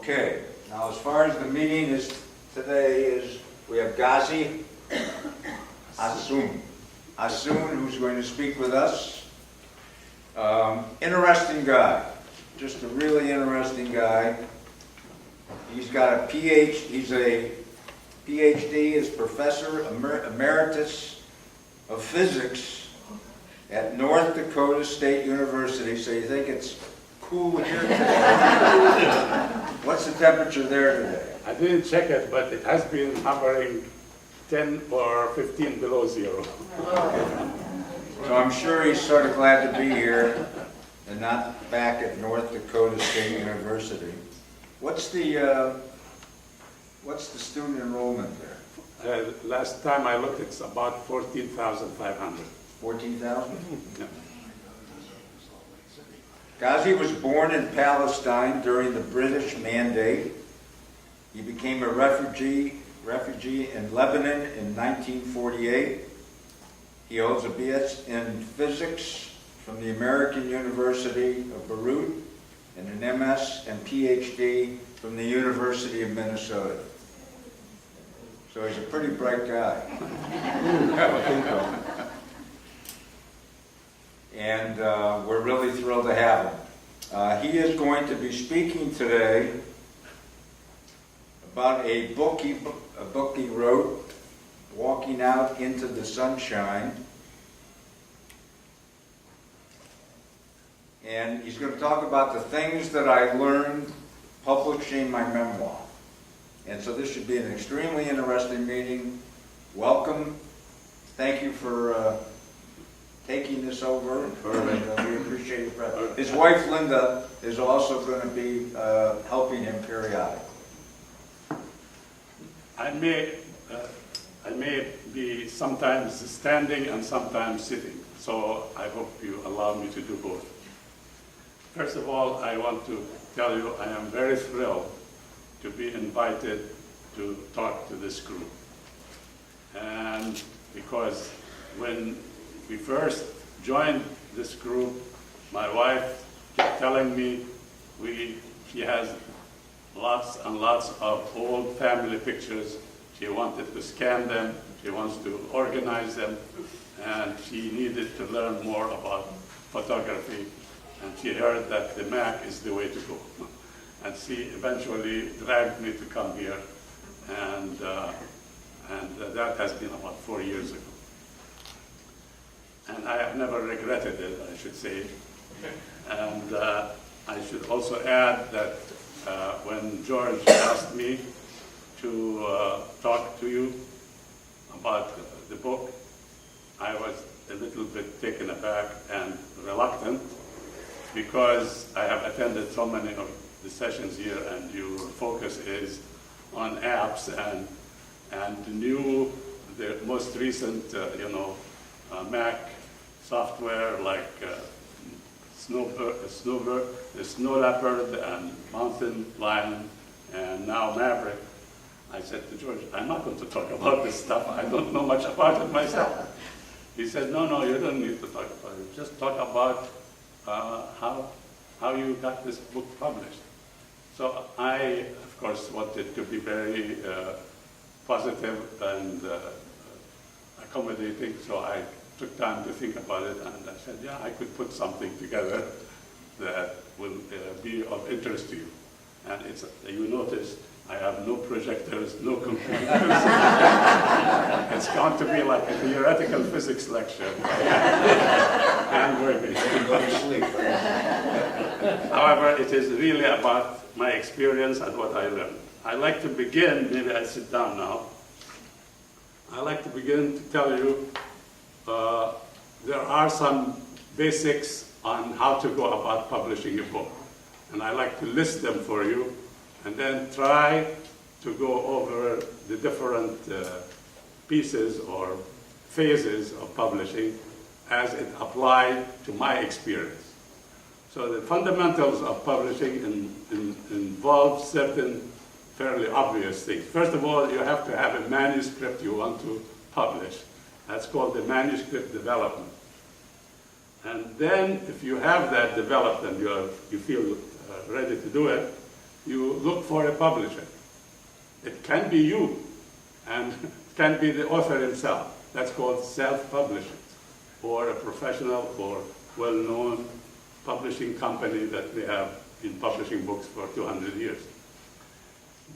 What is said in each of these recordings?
Okay, now as far as the meeting is today is, we have Ghazi Hassoun, who's going to speak with us. Interesting guy, just a really interesting guy. He's got a he's a PhD as Professor Emeritus of Physics at North Dakota State University, so you think it's cool here today. What's the temperature there today? I didn't check it, but it has been hovering 10 or 15 below zero. So I'm sure he's sort of glad to be here and not back at North Dakota State University. What's the student enrollment there? Last time I looked, it's about 14,500. 14,000? Yeah. Ghazi was born in Palestine during the British Mandate. He became a refugee in Lebanon in 1948. He holds a BS in Physics from the American University of Beirut and an MS and PhD from the University of Minnesota. So he's a pretty bright guy. And we're really thrilled to have him. He is going to be speaking today about a book he wrote, Walking Out into the Sunshine. And he's going to talk about the things that I learned publishing my memoir. And so this should be an extremely interesting meeting. Welcome. Thank you for taking this over, and we appreciate your presence. His wife, Linda, is also going to be helping him periodically. I may be sometimes standing and sometimes sitting, so I hope you allow me to do both. First of all, I want to tell you I am very thrilled to be invited to talk to this group. And because when we first joined this group, my wife kept telling me she has lots and lots of old family pictures. She wanted to scan them, she wants to organize them, and she needed to learn more about photography. And she heard that the Mac is the way to go. And she eventually dragged me to come here, and that has been about 4 years ago. And I have never regretted it, I should say. And I should also add that when George asked me to talk to you about the book, I was a little bit taken aback and reluctant, because I have attended so many of the sessions here, and your focus is on apps and the most recent, Mac software like Snow Leopard and Mountain Lion, and now Maverick. I said to George, I'm not going to talk about this stuff. I don't know much about it myself. He said, no, you don't need to talk about it. Just talk about how you got this book published. So I, of course, wanted to be very positive and accommodating, so I took time to think about it, and I said, yeah, I could put something together that will be of interest to you. And you notice I have no projectors, no computers. It's going to be like a theoretical physics lecture. And maybe. However, it is really about my experience and what I learned. I like to begin, maybe I sit down now. I like to begin to tell you there are some basics on how to go about publishing a book. And I like to list them for you, and then try to go over the different pieces or phases of publishing as it applied to my experience. So the fundamentals of publishing involve certain fairly obvious things. First of all, you have to have a manuscript you want to publish. That's called the manuscript development. And then if you have that developed and you feel ready to do it, you look for a publisher. It can be you, and it can be the author himself. That's called self-publishing, or a professional or well-known publishing company that they have been publishing books for 200 years.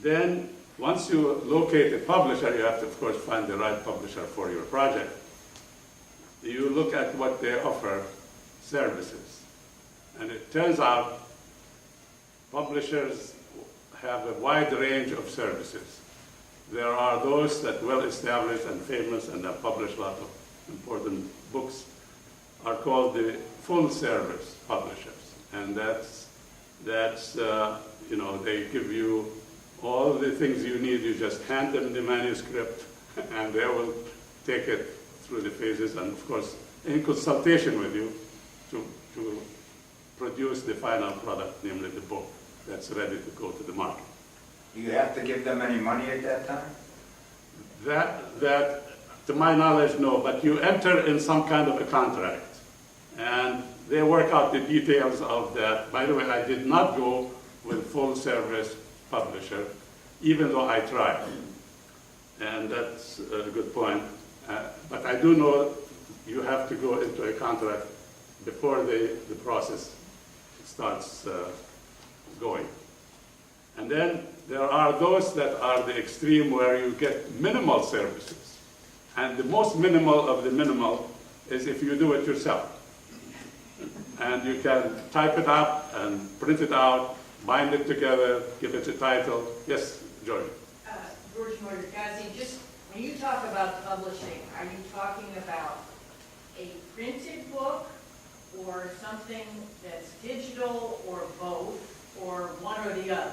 Then, once you locate a publisher, you have to, of course, find the right publisher for your project. You look at what they offer services. And it turns out publishers have a wide range of services. There are those that well established and famous and have published a lot of important books are called the full service publishers. And that's you know, they give you all the things you need. You just hand them the manuscript and they will take it through the phases and, of course, in consultation with you to produce the final product, namely the book that's ready to go to the market. Do you have to give them any money at that time? That, to my knowledge, no, but you enter in some kind of a contract, and they work out the details of that. By the way, I did not go with full service publisher, even though I tried. And that's a good point. But I do know you have to go into a contract before the process starts going. And then there are those that are the extreme where you get minimal services. And the most minimal of the minimal is if you do it yourself. And you can type it up and print it out, bind it together, give it a title. Yes, George? George Moyer, Ghazi, just when you talk about publishing, are you talking about a printed book or something that's digital or both or one or the other?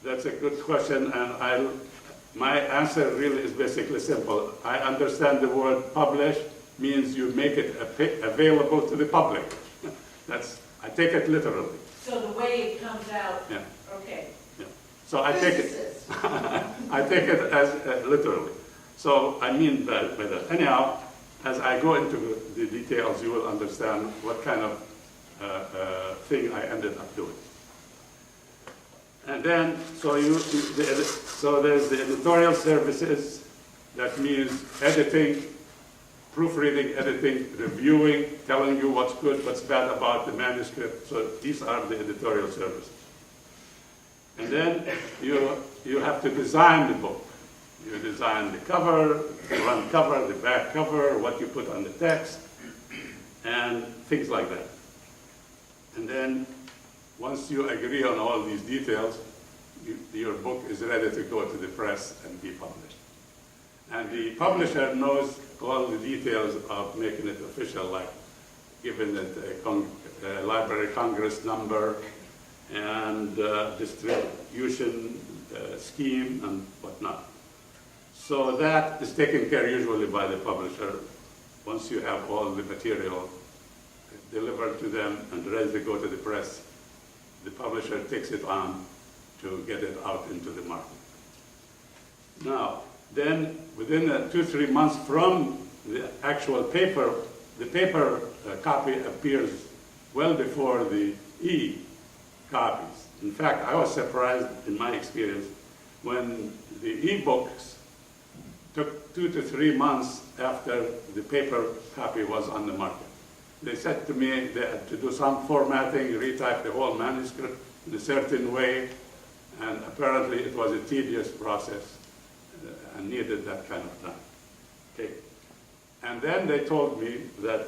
That's a good question, and my answer really is basically simple. I understand the word publish means you make it available to the public. I take it literally. So the way it comes out, yeah. Okay. Yeah. So I take it, I take it as literally. So I mean by that. Anyhow, as I go into the details, you will understand what kind of thing I ended up doing. And then, so there's the editorial services. That means editing, proofreading, editing, reviewing, telling you what's good, what's bad about the manuscript. So these are the editorial services. And then you have to design the book. You design the cover, the front cover, the back cover, what you put on the text, and things like that. And then once you agree on all these details, your book is ready to go to the press and be published. And the publisher knows all the details of making it official, like giving it a Library of Congress number and distribution scheme and whatnot. So that is taken care usually by the publisher once you have all the material delivered to them and ready to go to the press. The publisher takes it on to get it out into the market. Now, then within 2-3 months from the actual paper, the paper copy appears well before the e-copies. In fact, I was surprised in my experience when the e-books took 2 to 3 months after the paper copy was on the market. They said to me they had to do some formatting, retype the whole manuscript in a certain way, and apparently it was a tedious process and needed that kind of time. Okay. And then they told me that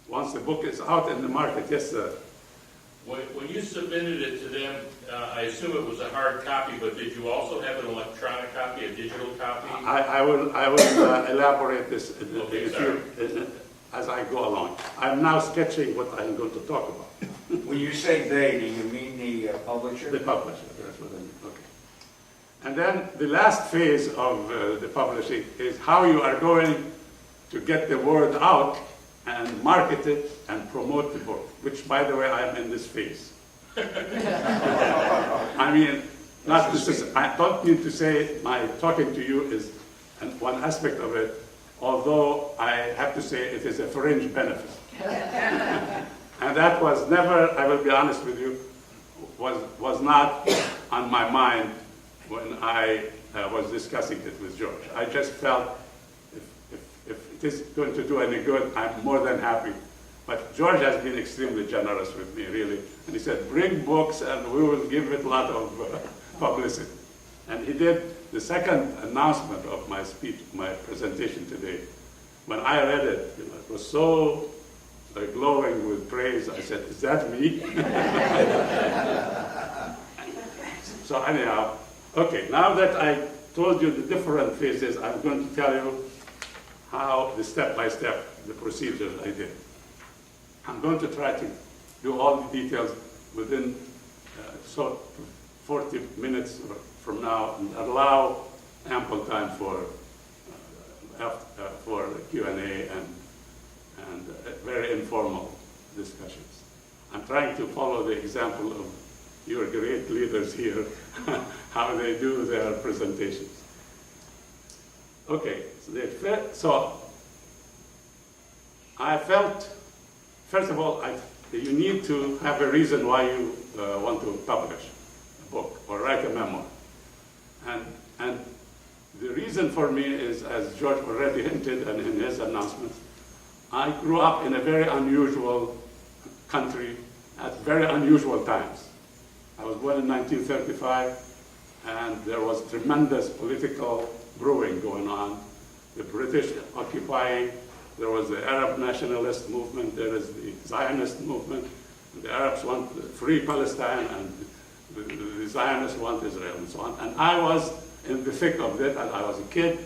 once the book is out in the market, yes, sir. When you submitted it to them, I assume it was a hard copy, but did you also have an electronic copy, a digital copy? I will elaborate this as I go along. I'm now sketching what I'm going to talk about. When you say they, do you mean the publisher? The publisher, that's what I mean. Okay. And then the last phase of the publishing is how you are going to get the word out and market it and promote the book, which, by the way, I am in this phase. I mean, I don't mean to say my talking to you is one aspect of it, although I have to say it is a fringe benefit. And that was never, I will be honest with you, was not on my mind when I was discussing it with George. I just felt if it is going to do any good, I'm more than happy. But George has been extremely generous with me, really. And he said, bring books and we will give it a lot of publicity. And he did the second announcement of my speech, my presentation today. When I read it, it was so glowing with praise. I said, is that me? So anyhow, okay, now that I told you the different phases, I'm going to tell you how the step-by-step, the procedures I did. I'm going to try to do all the details within 40 minutes from now and allow ample time for Q&A and very informal discussions. I'm trying to follow the example of your great leaders here, how they do their presentations. Okay, so I felt, first of all, you need to have a reason why you want to publish a book or write a memoir. And the reason for me is, as George already hinted and in his announcements, I grew up in a very unusual country at very unusual times. I was born in 1935, and there was tremendous political brewing going on. The British occupying, there was the Arab nationalist movement, there is the Zionist movement. The Arabs want free Palestine, and the Zionists want Israel, and so on. And I was in the thick of it, and I was a kid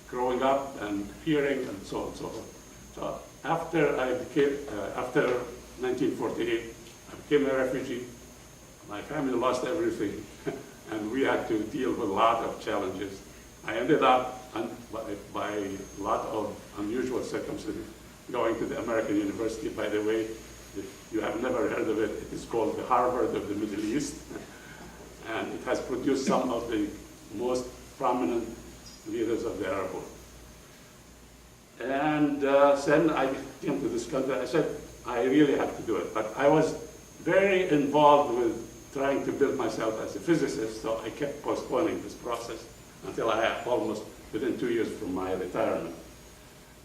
growing up and hearing, and so on and so forth. So after 1948, I became a refugee. My family lost everything, and we had to deal with a lot of challenges. I ended up, by a lot of unusual circumstances, going to the American University. By the way, if you have never heard of it, it is called the Harvard of the Middle East. And it has produced some of the most prominent leaders of the Arab world. And then I came to this country. I said, I really have to do it. But I was very involved with trying to build myself as a physicist, so I kept postponing this process until I had almost within 2 years from my retirement.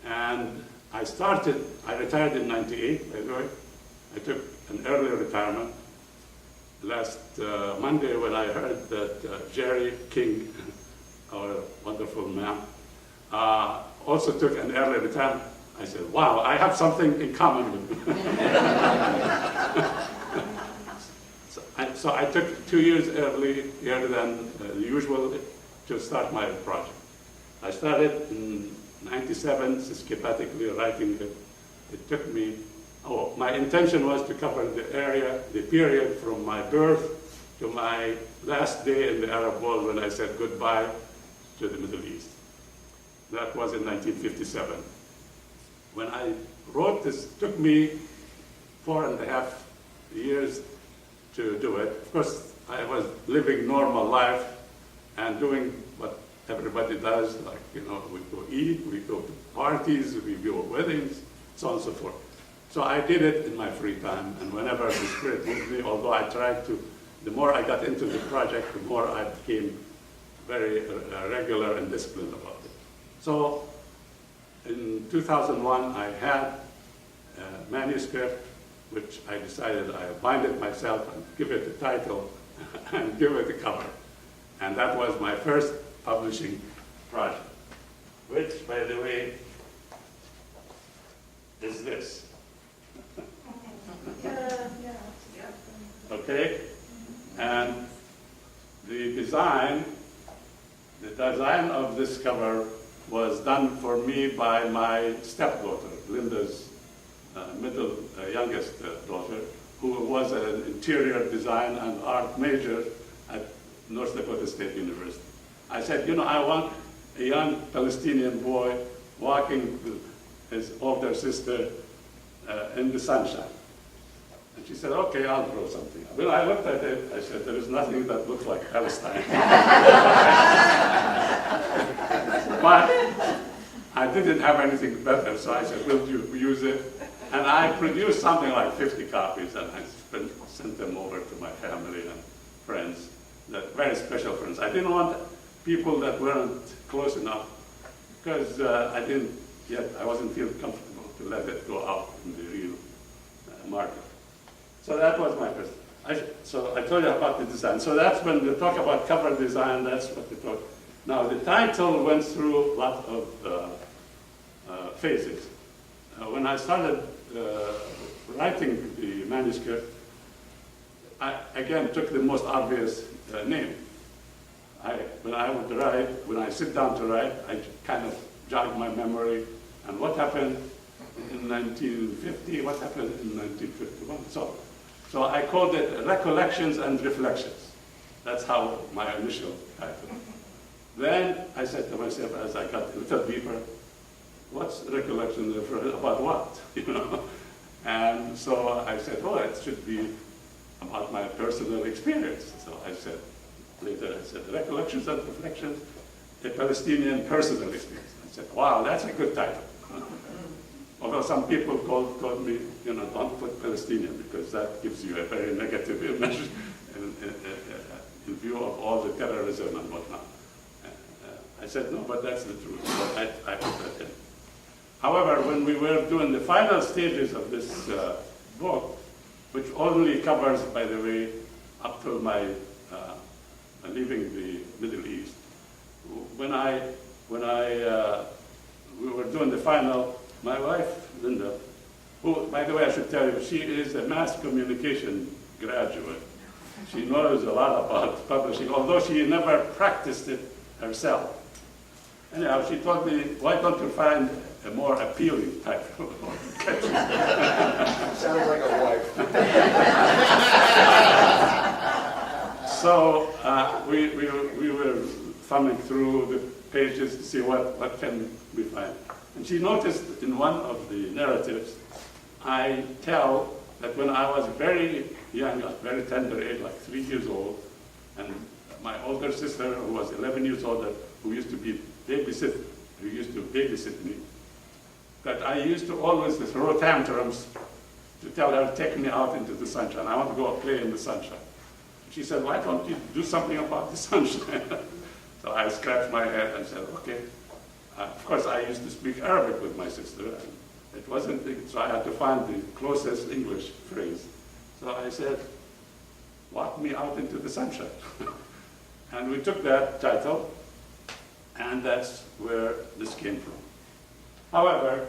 And I retired in 98, by the way. I took an early retirement. Last Monday, when I heard that Jerry King, our wonderful man, also took an early retirement, I said, wow, I have something in common with him. So I took 2 years earlier than usual to start my project. I started in 97, systematically writing it. It took me, my intention was to cover the period from my birth to my last day in the Arab world when I said goodbye to the Middle East. That was in 1957. When I wrote this, it took me 4.5 years to do it. Of course, I was living normal life and doing what everybody does, like, we go eat, we go to parties, we go to weddings, so on and so forth. So I did it in my free time, and whenever the spirit moved me, although I tried to, the more I got into the project, the more I became very regular and disciplined about it. So in 2001, I had a manuscript, which I decided I would bind it myself and give it a title and give it a cover. And that was my first publishing project, which, by the way, is this. Okay? And the design of this cover was done for me by my stepdaughter, Linda's youngest daughter, who was an interior design and art major at North Dakota State University. I said, I want a young Palestinian boy walking with his older sister in the sunshine. And she said, okay, I'll draw something. When I looked at it, I said, there is nothing that looks like Palestine. But I didn't have anything better, so I said, will you use it? And I produced something like 50 copies, and I sent them over to my family. And very special friends. I didn't want people that weren't close enough because I wasn't feeling comfortable to let it go out in the real market. So that was my first. So I told you about the design. So that's when we talk about cover design, that's what we talk. Now the title went through a lot of phases. When I started writing the manuscript, I again took the most obvious name. When I sit down to write, I kind of jog my memory and what happened in 1950, what happened in 1951. So I called it Recollections and Reflections. That's how my initial title. Then I said to myself as I got a little deeper, what's recollection about what? You know? And so I said, oh, it should be about my personal experience. So I said, later I said, Recollections and Reflections, a Palestinian personal experience. I said, wow, that's a good title. Although some people told me, don't put Palestinian because that gives you a very negative image in view of all the terrorism and whatnot. I said, no, but that's the truth. So I put that in. However, when we were doing the final stages of this book, which only covers, by the way, up till my leaving the Middle East, when we were doing the final, my wife, Linda, who, by the way, I should tell you, she is a mass communication graduate. She knows a lot about publishing, although she never practiced it herself. Anyhow, she told me, why don't you find a more appealing title? Sounds like a wife. So we were thumbing through the pages to see what can we find. And she noticed in one of the narratives, I tell that when I was very young, at very tender age, like 3 years old, and my older sister, who was 11 years older, who used to babysit me, that I used to always throw tantrums to tell her, take me out into the sunshine. I want to go play in the sunshine. She said, why don't you do something about the sunshine? So I scratched my head and said, okay. Of course, I used to speak Arabic with my sister. And it wasn't, so I had to find the closest English phrase. So I said, walk me out into the sunshine. And we took that title, and that's where this came from. However,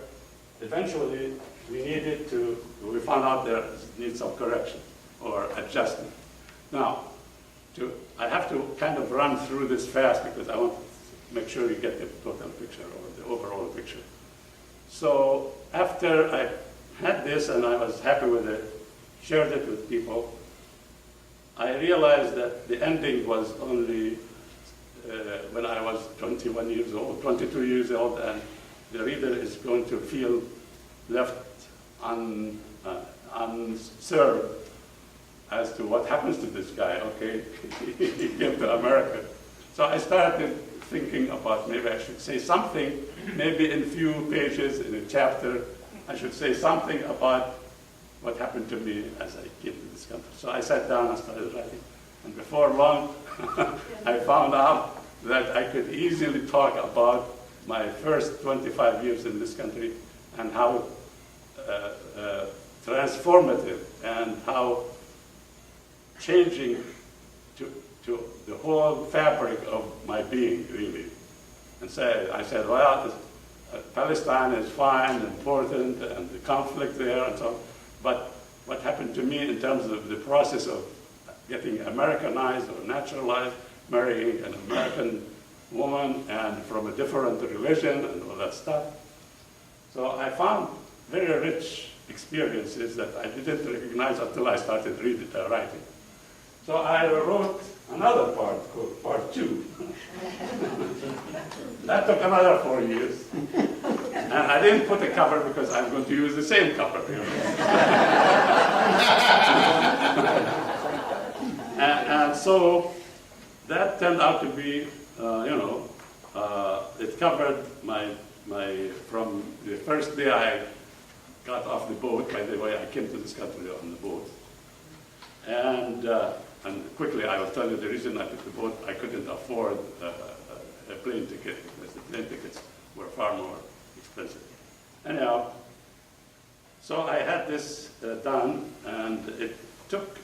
eventually, we found out there needs some correction or adjustment. Now, I have to kind of run through this fast because I want to make sure you get the total picture or the overall picture. So after I had this and I was happy with it, shared it with people, I realized that the ending was only when I was 21 years old, 22 years old, and the reader is going to feel left unserved as to what happens to this guy. Okay, he came to America. So I started thinking about maybe I should say something, maybe in a few pages in a chapter, I should say something about what happened to me as I came to this country. So I sat down and started writing. And before long, I found out that I could easily talk about my first 25 years in this country and how transformative and how changing to the whole fabric of my being, really. And I said, well, Palestine is fine, important, and the conflict there and so on. But what happened to me in terms of the process of getting Americanized or naturalized, marrying an American woman and from a different religion and all that stuff. So I found very rich experiences that I didn't recognize until I started writing. So I wrote another part called Part 2. That took another 4 years. And I didn't put a cover because I'm going to use the same cover. And so that turned out to be, it covered my from the first day I got off the boat. By the way, I came to this country on the boat. And And quickly, I will tell you the reason I took the boat. I couldn't afford a plane ticket because the plane tickets were far more expensive. Anyhow, so I had this done, and it took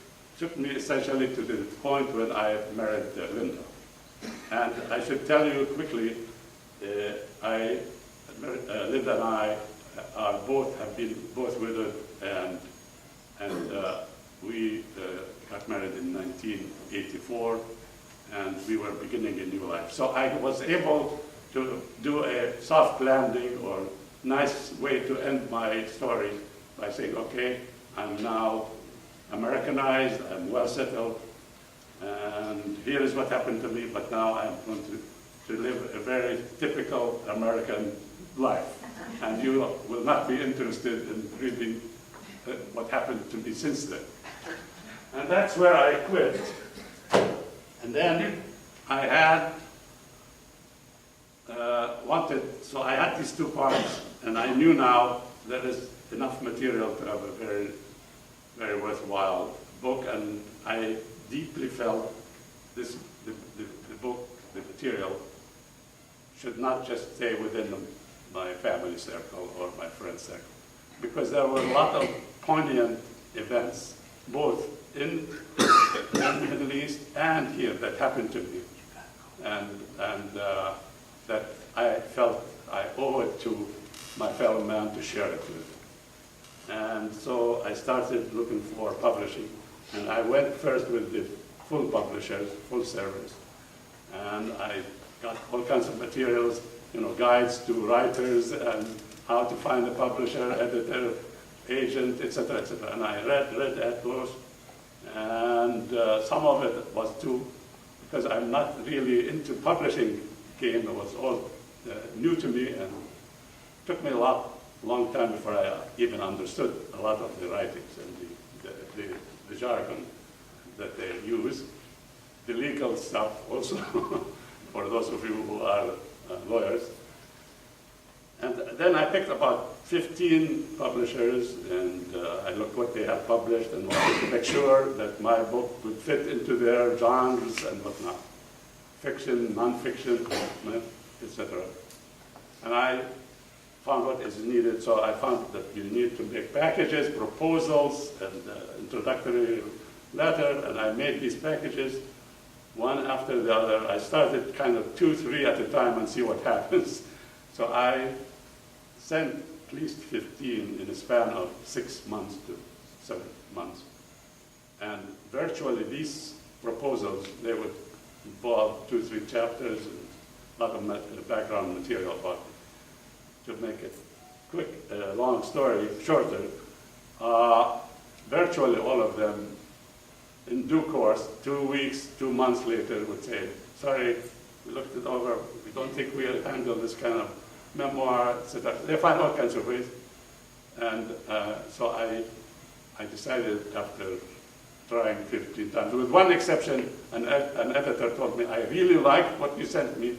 me essentially to the point when I married Linda. And I should tell you quickly, Linda and I have been both widowed, and we got married in 1984, and we were beginning a new life. So I was able to do a soft landing or nice way to end my story by saying, okay, I'm now Americanized, I'm well settled, and here is what happened to me, but now I'm going to live a very typical American life. And you will not be interested in reading what happened to me since then. And that's where I quit. And then I had so I had these two parts, and I knew now there is enough material to have a very, very worthwhile book, and I deeply felt the book, the material, should not just stay within my family circle or my friend circle, because there were a lot of poignant events, both in the Middle East and here, that happened to me, and that I felt I owe it to my fellow man to share it with. And so I started looking for publishing, and I went first with the full publishers, full service, and I got all kinds of materials, guides to writers and how to find a publisher, editor, agent, etc., etc. And I read at those, and some of it was too, because I'm not really into publishing game. It was all new to me, and it took me a long time before I even understood a lot of the writings and the jargon that they use, the legal stuff also, for those of you who are lawyers. And then I picked about 15 publishers, and I looked what they had published and wanted to make sure that my book would fit into their genres and whatnot. Fiction, non-fiction, etc. And I found what is needed, so I found that you need to make packages, proposals, and introductory letter, and I made these packages one after the other. I started kind of 2, 3 at a time and see what happens. So I sent at least 15 in a span of 6 months to 7 months. And virtually these proposals, they would involve 2, 3 chapters and a lot of background material about it. To make it quick, long story shorter, virtually all of them, in due course, 2 weeks, 2 months later, would say, sorry, we looked it over, we don't think we'll handle this kind of memoir, etc. They find all kinds of ways. And so I decided after trying 15 times, with one exception, an editor told me, I really like what you sent me,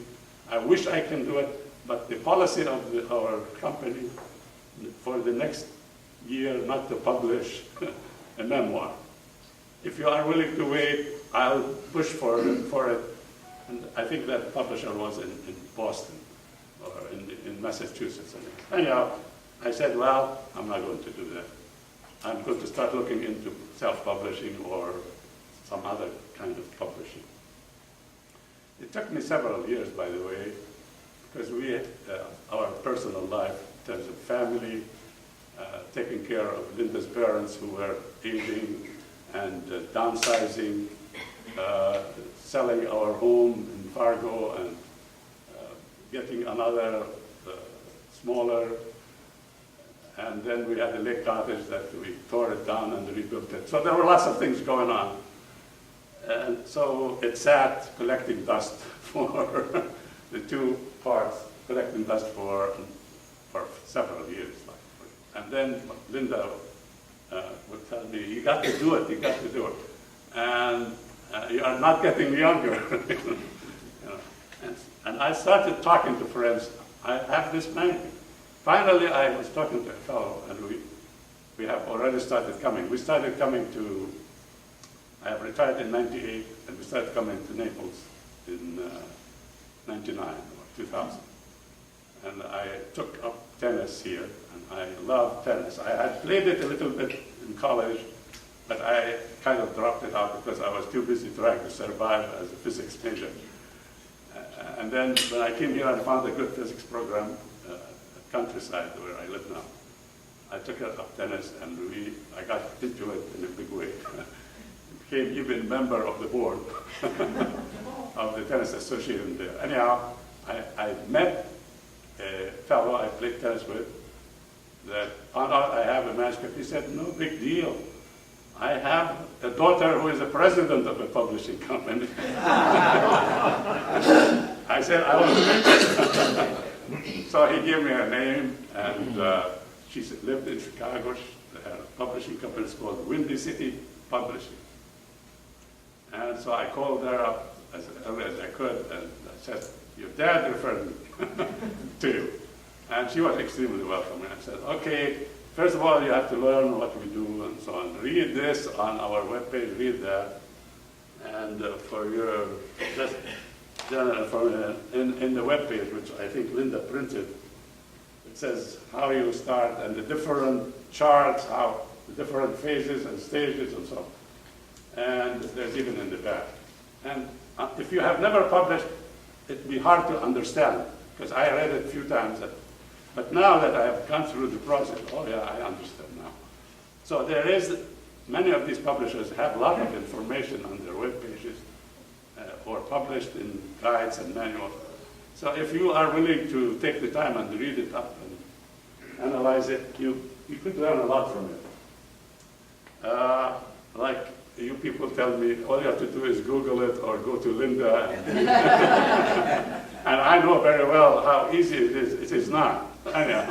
I wish I can do it, but the policy of our company for the next year not to publish a memoir. If you are willing to wait, I'll push for it. And I think that publisher was in Boston or in Massachusetts. Anyhow, I said, well, I'm not going to do that. I'm going to start looking into self-publishing or some other kind of publishing. It took me several years, by the way, because our personal life in terms of family, taking care of Linda's parents who were aging and downsizing, selling our home in Fargo and getting another smaller, and then we had a lake cottage that we tore it down and rebuilt it. So there were lots of things going on. And so it sat collecting dust for the 2 parts, collecting dust for several years. And then Linda would tell me, you got to do it, you got to do it. And you are not getting younger. And I started talking to friends. I have this many. Finally, I was talking to a fellow, and we have already started coming. We started coming to I have retired in 98, and we started coming to Naples in 99 or 2000. And I took up tennis here, and I love tennis. I had played it a little bit in college, but I kind of dropped it out because I was too busy trying to survive as a physics major. And then when I came here, I found a good physics program at Countryside, where I live now. I took up tennis, and I got into it in a big way. Became even a member of the board of the Tennis Association there. Anyhow, I met a fellow I played tennis with that found out I have a manuscript. He said, no big deal. I have a daughter who is the president of a publishing company. I said, I will. So he gave me her name, and she lived in Chicago. She had a publishing company called Windy City Publishing. And so I called her up as early as I could, and I said, your dad referred me to you. And she was extremely welcoming. I said, okay, first of all, you have to learn what we do and so on. Read this on our webpage, read that. And for your, just in the webpage, which I think Linda printed, it says how you start and the different charts, how the different phases and stages and so on. And there's even in the back. And if you have never published, it'd be hard to understand, because I read it a few times. But now that I have gone through the process, oh yeah, I understand now. So there is, many of these publishers have a lot of information on their web pages or published in guides and manuals. So if you are willing to take the time and read it up and analyze it, you could learn a lot from it. Like you people tell me, all you have to do is Google it or go to Linda. And I know very well how easy it is. It is not. Anyhow.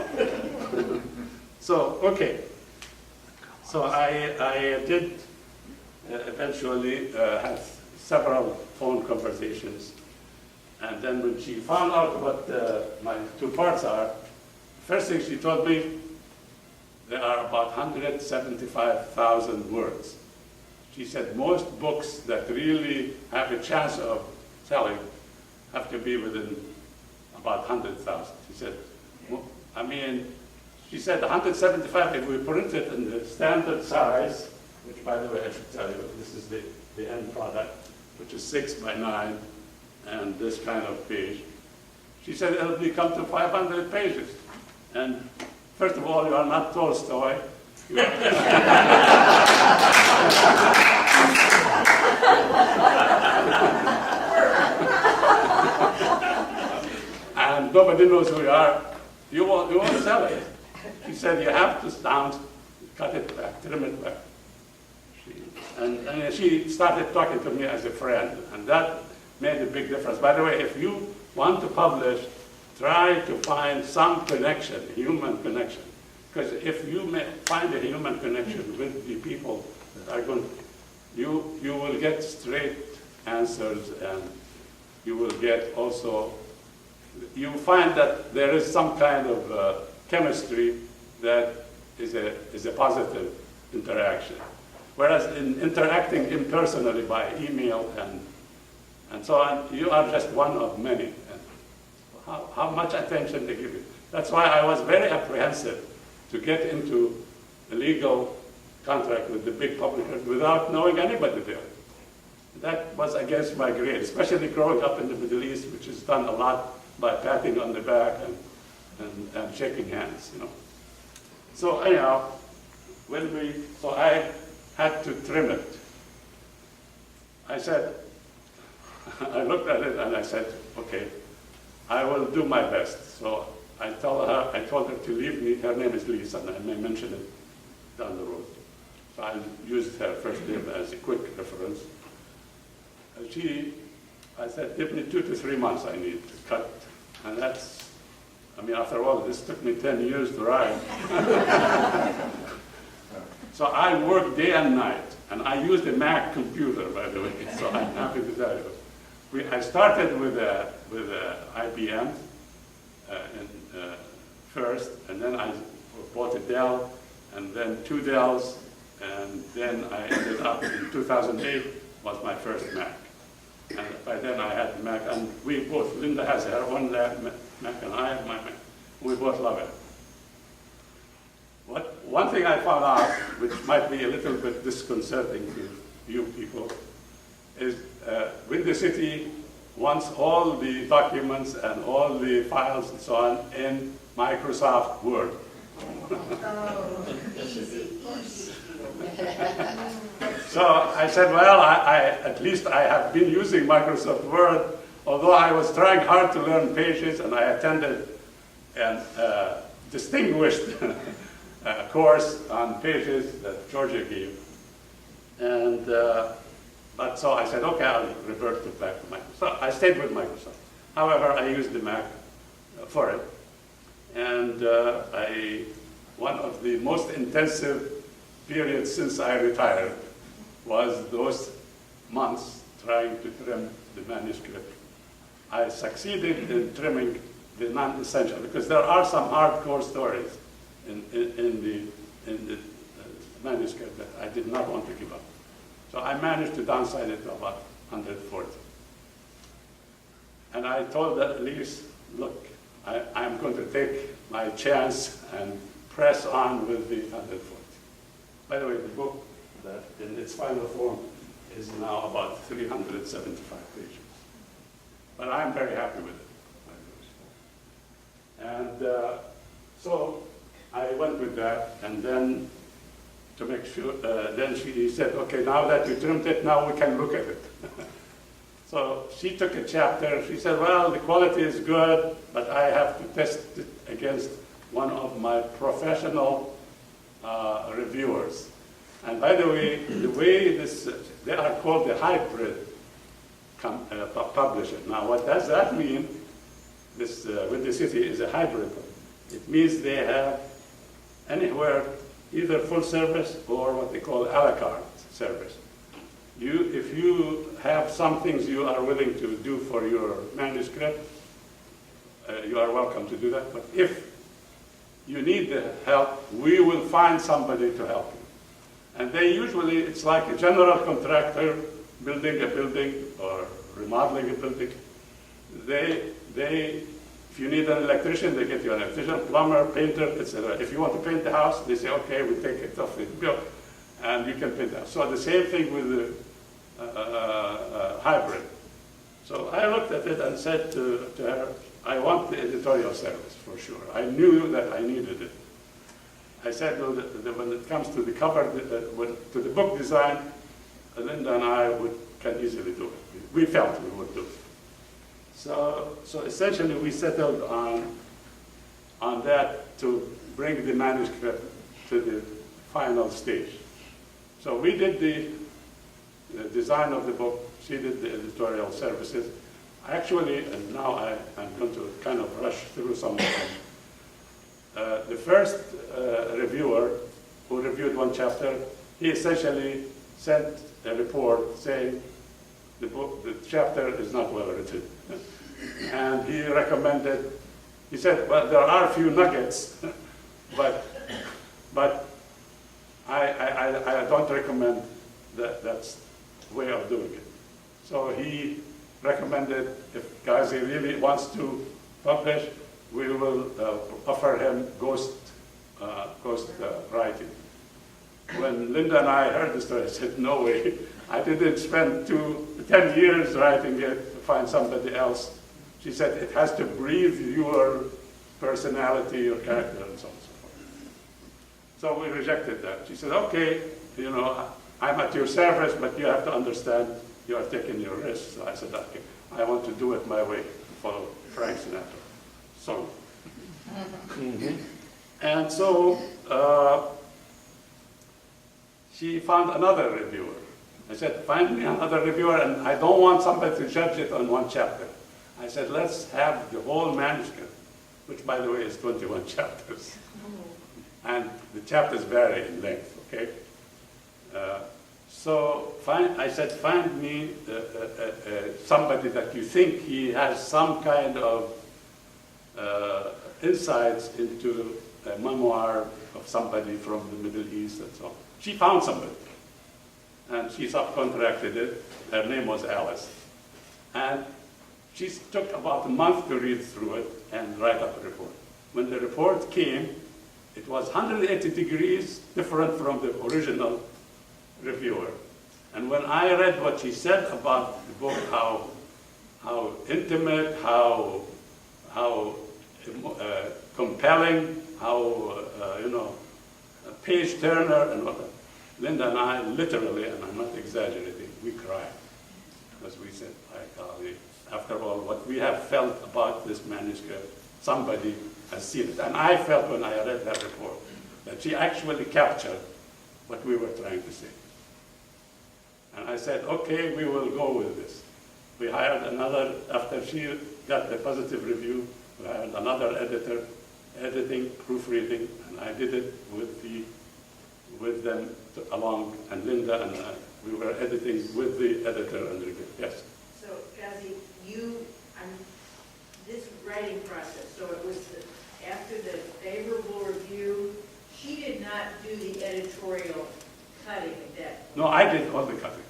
So, okay. So I did eventually have several phone conversations. And then when she found out what my two parts are, first thing she told me, there are about 175,000 words. She said most books that really have a chance of selling have to be within about 100,000. She said, I mean, she said 175 if we print it in the standard size, which by the way I should tell you, this is the end product, which is 6 by 9, and this kind of page. She said it'll become to 500 pages. And first of all, you are not Tolstoy. And nobody knows who you are. You won't sell it. She said you have to cut it back, trim it back. And she started talking to me as a friend, and that made a big difference. By the way, if you want to publish, try to find some connection, human connection. Because if you find a human connection with the people that are going, you will get straight answers, and you will get also, you find that there is some kind of chemistry that is a positive interaction. Whereas in interacting impersonally by email and so on, you are just one of many. And how much attention they give you. That's why I was very apprehensive to get into a legal contract with the big publishers without knowing anybody there. That was against my grade, especially growing up in the Middle East, which is done a lot by patting on the back and shaking hands, you know. So anyhow, so I had to trim it. I said, I looked at it and I said, okay, I will do my best. So I told her to leave me, her name is Lisa, and I may mention it down the road. So I used her first name as a quick reference. And I said, give me 2 to 3 months I need to cut. And that's, I mean, after all, this took me 10 years to write. So I worked day and night, and I used a Mac computer, by the way, so I'm happy to tell you. I started with IBM first, and then I bought a Dell, and then 2 Dells, And then I ended up in 2008 was my first Mac. And by then I had the Mac, and we both, Linda has her own Mac and I have my Mac. We both love it. One thing I found out, which might be a little bit disconcerting to you people, is Windy City wants all the documents and all the files and so on in Microsoft Word. Oh, easy. So I said, well, at least I have been using Microsoft Word, although I was trying hard to learn Pages, and I attended a distinguished course on Pages that Georgia gave. And, but so I said, okay, I'll revert back to Microsoft. So I stayed with Microsoft. However, I used the Mac for it. And one of the most intensive periods since I retired was those months trying to trim the manuscript. I succeeded in trimming the non-essential, because there are some hardcore stories in the manuscript that I did not want to give up. So I managed to downsize it to about 140. And I told Elise, look, I'm going to take my chance and press on with the 140. By the way, the book, that in its final form, is now about 375 pages. But I'm very happy with it. And so I went with that, and then to make sure, then she said, okay, now that you trimmed it, now we can look at it. So she took a chapter. She said, well, the quality is good, but I have to test it against one of my professional reviewers. And by the way this, they are called the hybrid publisher. Now, what does that mean? This Windy City is a hybrid. It means they have anywhere either full service or what they call a la carte service. If you have some things you are willing to do for your manuscript, you are welcome to do that. But if you need the help, we will find somebody to help you. And they usually, it's like a general contractor building a building or remodeling a building. If you need an electrician, they get you an electrician, plumber, painter, etc. If you want to paint the house, they say, okay, we take it off the bill, and you can paint the house. So the same thing with the hybrid. So I looked at it and said to her, I want the editorial service for sure. I knew that I needed it. I said, well, when it comes to the cover, to the book design, Linda and I can easily do it. We felt we would do it. So essentially, we settled on that to bring the manuscript to the final stage. So we did the design of the book. She did the editorial services. Actually, and now I'm going to kind of rush through some of them. The first reviewer who reviewed one chapter, he essentially sent a report saying the chapter is not well written. And he recommended, he said, well, there are a few nuggets, but I don't recommend that's the way of doing it. So he recommended if Ghazi really wants to publish, we will offer him ghost writing. When Linda and I heard the story, I said, no way. I didn't spend 10 years writing it to find somebody else. She said, it has to breathe your personality, your character, and so on and so forth. So we rejected that. She said, okay, I'm at your service, but you have to understand you are taking your risks. So I said, okay, I want to do it my way, follow Frank Sinatra song. And so she found another reviewer. I said, find me another reviewer, and I don't want somebody to judge it on one chapter. I said, let's have the whole manuscript, which, by the way, is 21 chapters. And the chapters vary in length, okay? So I said, find me somebody that you think he has some kind of insights into a memoir of somebody from the Middle East and so on. she found somebody, and she subcontracted it. Her name was Alice. And she took about a month to read through it and write up a report. When the report came, it was 180 degrees different from the original reviewer. And when I read what she said about the book, how intimate, how compelling, how page turner and what, Linda and I literally, and I'm not exaggerating, we cried because we said, "My golly, after all, what we have felt about this manuscript, somebody has seen it." And I felt when I read that report that she actually captured what we were trying to say. And I said, "Okay, we will go with this." We hired another, after she got the positive review, we hired another editor, editing, proofreading, and I did it with them along, and Linda and I, we were editing with the editor and review. Yes. So, Ghazi, this writing process, so it was after the favorable review, she did not do the editorial cutting at that point. No, I did all the cutting.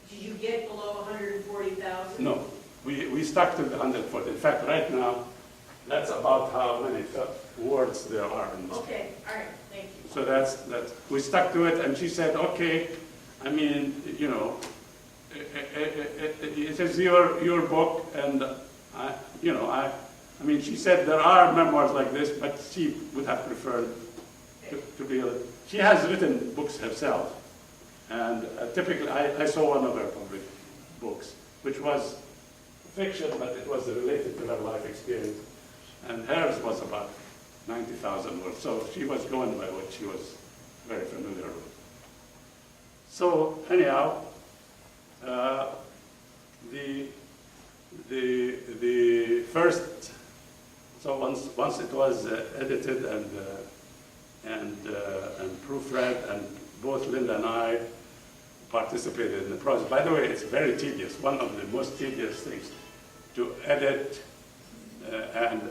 Did you get below 140,000? No, we stuck to the 140. In fact, right now, that's about how many words there are in this. Okay, all right, thank you. So that's we stuck to it, and she said, "Okay, I mean, it is your book, and I mean, she said there are memoirs like this, but she would have preferred to be. She has written books herself, and typically, I saw one of her published books, which was fiction, but it was related to her life experience, and hers was about 90,000 words. So she was going by what she was very familiar with. So anyhow, the first, so once it was edited and proofread, and both Linda and I participated in the process. By the way, it's very tedious. One of the most tedious things to edit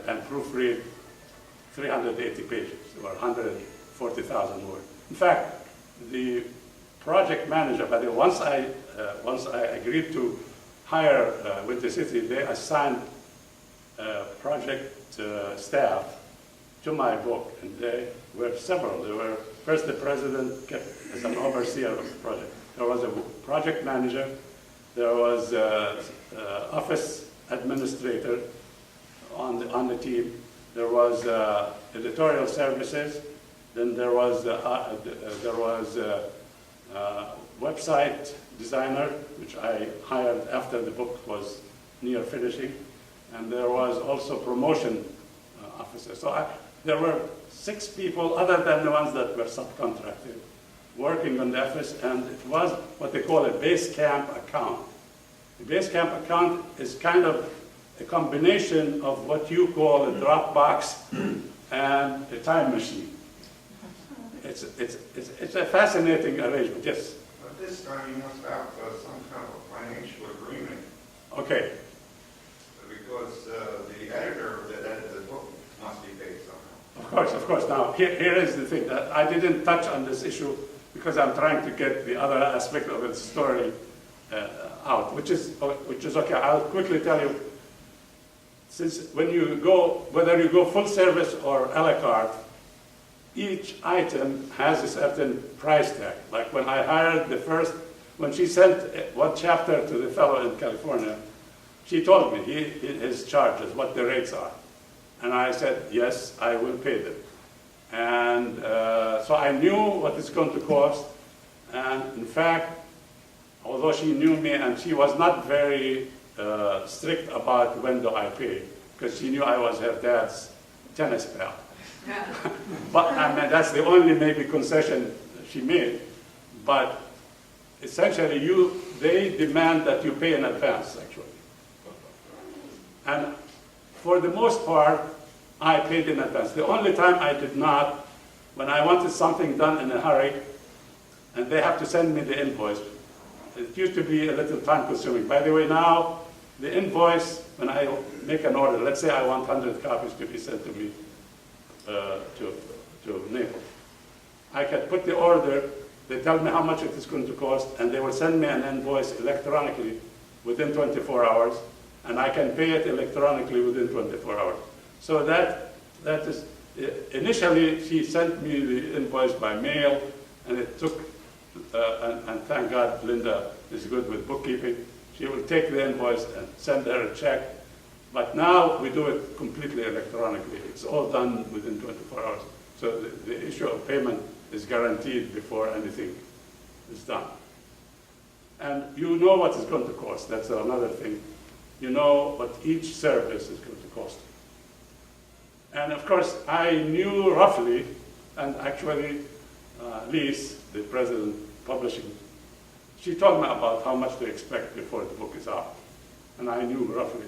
and proofread 380 pages or 140,000 words. In fact, the project manager, by the way, once I agreed to hire Winter City, they assigned project staff to my book, and there were several. There were first the president kept as an overseer of the project. There was a project manager. There was office administrator on the team. There was editorial services. Then there was website designer, which I hired after the book was near finishing, and there was also promotion officer. So there were 6 people, other than the ones that were subcontracted, working on the office, and it was what they call a base camp account. The base camp account is kind of a combination of what you call a Dropbox and a time machine. It's a fascinating arrangement, yes? But this time you must have some kind of a financial agreement, Okay, because the editor that edited the book must be paid somehow. of course. Now, here is the thing, that I didn't touch on this issue because I'm trying to get the other aspect of the story out, which is okay. I'll quickly tell you, since when you go, whether you go full service or a la carte, each item has a certain price tag. Like when I hired when she sent one chapter to the fellow in California, she told me his charges, what the rates are. And I said, yes, I will pay them. And so I knew what it's going to cost. And in fact, although she knew me, and she was not very strict about when do I pay, because she knew I was her dad's tennis pal. But I mean, that's the only maybe concession she made. But essentially, they demand that you pay in advance, actually. And for the most part, I paid in advance. The only time I did not, when I wanted something done in a hurry, and they have to send me the invoice. It used to be a little time consuming. By the way, now, the invoice, when I make an order, let's say I want 100 copies to be sent to me, to Naples. I can put the order, they tell me how much it is going to cost, and they will send me an invoice electronically within 24 hours, and I can pay it electronically within 24 hours. So that is, initially she sent me the invoice by mail, and it took, and thank God Linda is good with bookkeeping. She will take the invoice and send her a check. But now we do it completely electronically. It's all done within 24 hours. So the issue of payment is guaranteed before anything is done. And you know what it's going to cost. That's another thing. You know what each service is going to cost. And of course, I knew roughly, and actually Lise, the president of publishing, she told me about how much to expect before the book is out. And I knew roughly.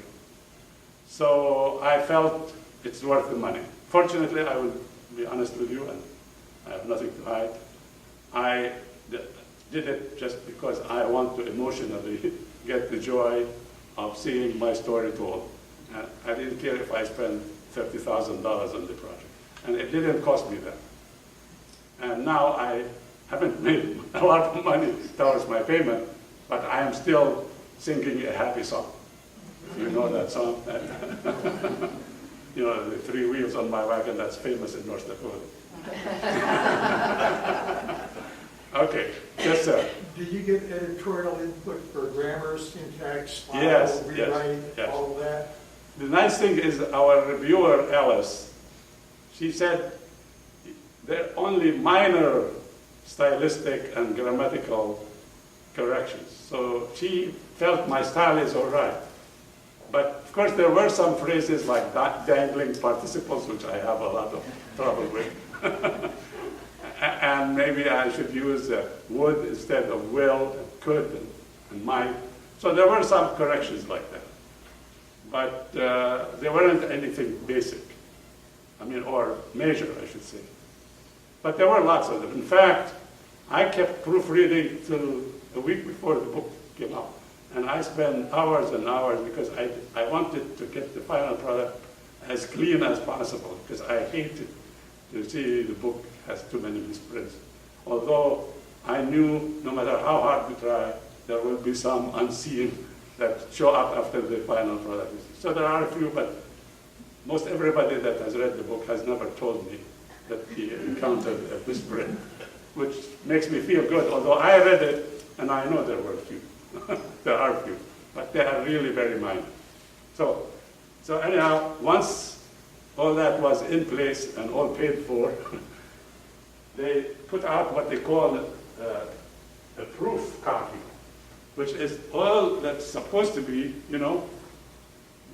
So I felt it's worth the money. Fortunately, I will be honest with you, and I have nothing to hide. I did it just because I want to emotionally get the joy of seeing my story told. And I didn't care if I spent $30,000 on the project. And it didn't cost me that. And now I haven't made a lot of money towards my payment, but I am still singing a happy song. If you know that song. You know, the 3 wheels on my wagon, that's famous in North Dakota. Okay, yes, sir. Do you get editorial input for grammar, syntax, style, Yes, rewrite, yes. all of that? The nice thing is our reviewer, Alice, she said there are only minor stylistic and grammatical corrections. So she felt my style is all right. But of course there were some phrases like dangling participles, which I have a lot of trouble with. And maybe I should use would instead of will, and could, and might. So there were some corrections like that. But there weren't anything basic. I mean, or major, I should say. But there were lots of them. In fact, I kept proofreading till the week before the book came out. And I spent hours and hours because I wanted to get the final product as clean as possible, because I hated to see the book has too many misprints. Although I knew no matter how hard we try, there will be some unseen that show up after the final product. So there are a few, but most everybody that has read the book has never told me that he encountered a misprint, which makes me feel good, although I read it and I know there were a few. There are a few, but they are really very minor. So anyhow, once all that was in place and all paid for, they put out what they call a proof copy, which is all that's supposed to be, you know,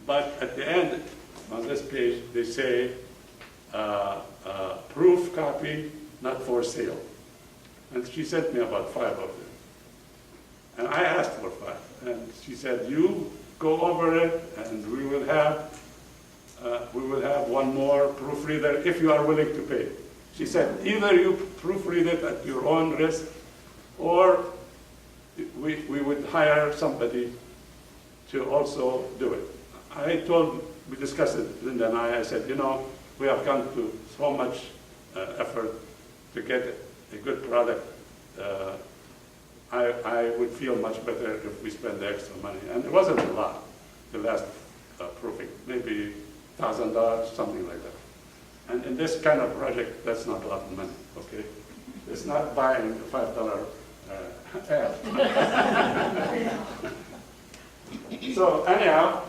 but at the end, on this page, they say, proof copy, not for sale. And she sent me about 5 of them. And I asked for 5. And she said, you go over it, and we will have one more proofreader if you are willing to pay. She said, either you proofread it at your own risk, or we would hire somebody to also do it. We discussed it, Linda and I said, you know, we have gone to so much effort to get a good product. I would feel much better if we spend the extra money. And it wasn't a lot, the last proofing, maybe $1,000, something like that. And in this kind of project, that's not a lot of money, okay? It's not buying a $5 ad. So anyhow,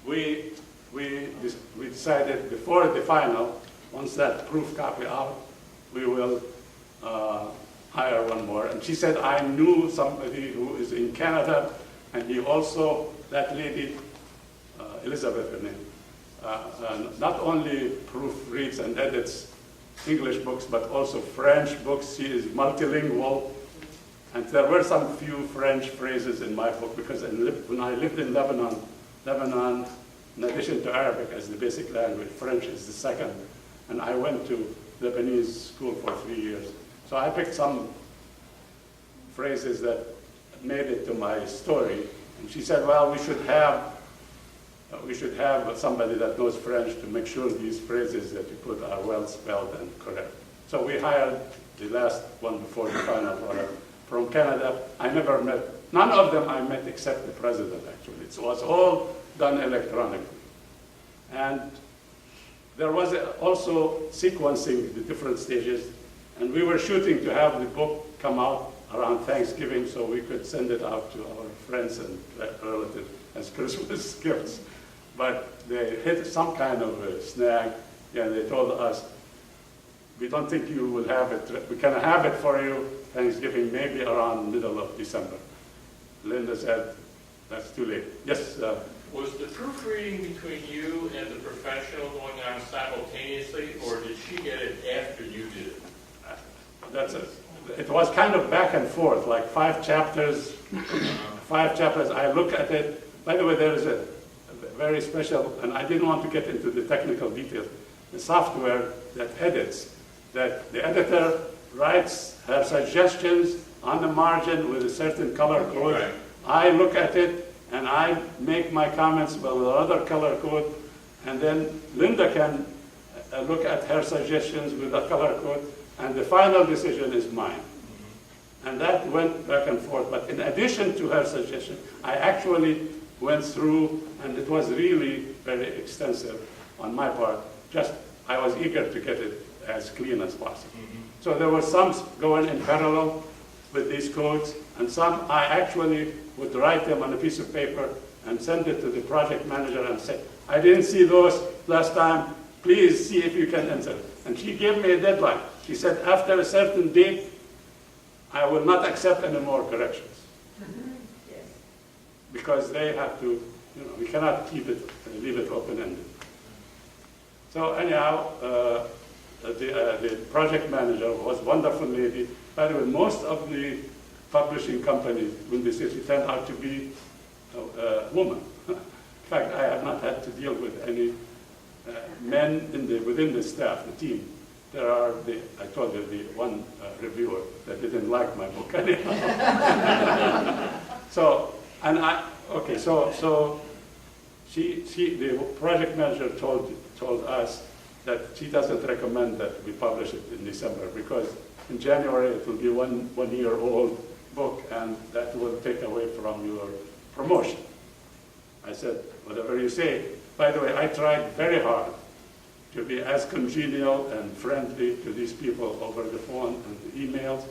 we decided before the final, once that proof copy out, we will hire one more. And she said, I knew somebody who is in Canada, and he also, that lady, Elizabeth, her name, not only proofreads and edits English books, but also French books. She is multilingual. And there were some few French phrases in my book, because when I lived in Lebanon, in addition to Arabic as the basic language, French is the second. And I went to Lebanese school for 3 years. So I picked some phrases that made it to my story. And she said, well, we should have somebody that knows French to make sure these phrases that you put are well spelled and correct. So we hired the last one before the final product from Canada. I never met, none of them I met except the president, actually. It was all done electronically. And there was also sequencing the different stages, and we were shooting to have the book come out around Thanksgiving so we could send it out to our friends and relatives as Christmas gifts. But they hit some kind of a snag, and they told us, we don't think you will have it. We can have it for you Thanksgiving, maybe around middle of December. Linda said, that's too late. Yes? Was the proofreading between you and the professional going on simultaneously, or did she get it after you did it? That's it. It was kind of back and forth, like 5 chapters. 5 chapters. I look at it. By the way, there is a very special, and I didn't want to get into the technical details, the software that edits, that the editor writes her suggestions on the margin with a certain color code. Right. I look at it, and I make my comments with another color code, and then Linda can look at her suggestions with a color code, and the final decision is mine. And that went back and forth. But in addition to her suggestion, I actually went through, and it was really very extensive on my part. Just, I was eager to get it as clean as possible. So there were some going in parallel with these codes, and some I actually would write them on a piece of paper and send it to the project manager and say, I didn't see those last time, please see if you can enter it. And she gave me a deadline. She said, after a certain date, I will not accept any more corrections. Yes. Because they have to, we cannot keep it, leave it open-ended. So anyhow, the project manager was a wonderful lady. By the way, most of the publishing companies in the city turned out to be women. In fact, I have not had to deal with any men within the staff, the team. There are I told you, the one reviewer that didn't like my book anyhow. So the project manager told us that she doesn't recommend that we publish it in December because in January it will be one-year-old book and that will take away from your promotion. I said, whatever you say. By the way, I tried very hard to be as congenial and friendly to these people over the phone and the emails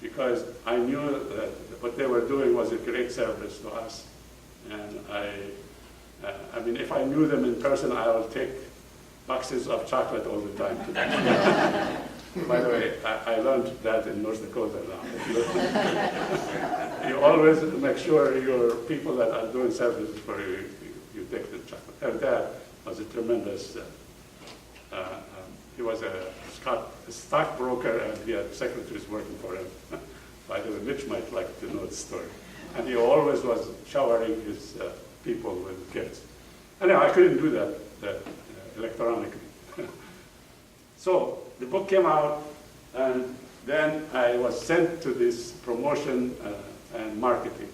because I knew that what they were doing was a great service to us. And I mean, if I knew them in person, I would take boxes of chocolate all the time to them. By the way, I learned that in North Dakota now. You always make sure your people that are doing services for you, you take the chocolate. Her dad was a tremendous, he was a stockbroker and he had secretaries working for him. By the way, Mitch might like to know the story. And he always was showering his people with gifts. Anyway, I couldn't do that electronically. So the book came out, and then I was sent to this promotion and marketing.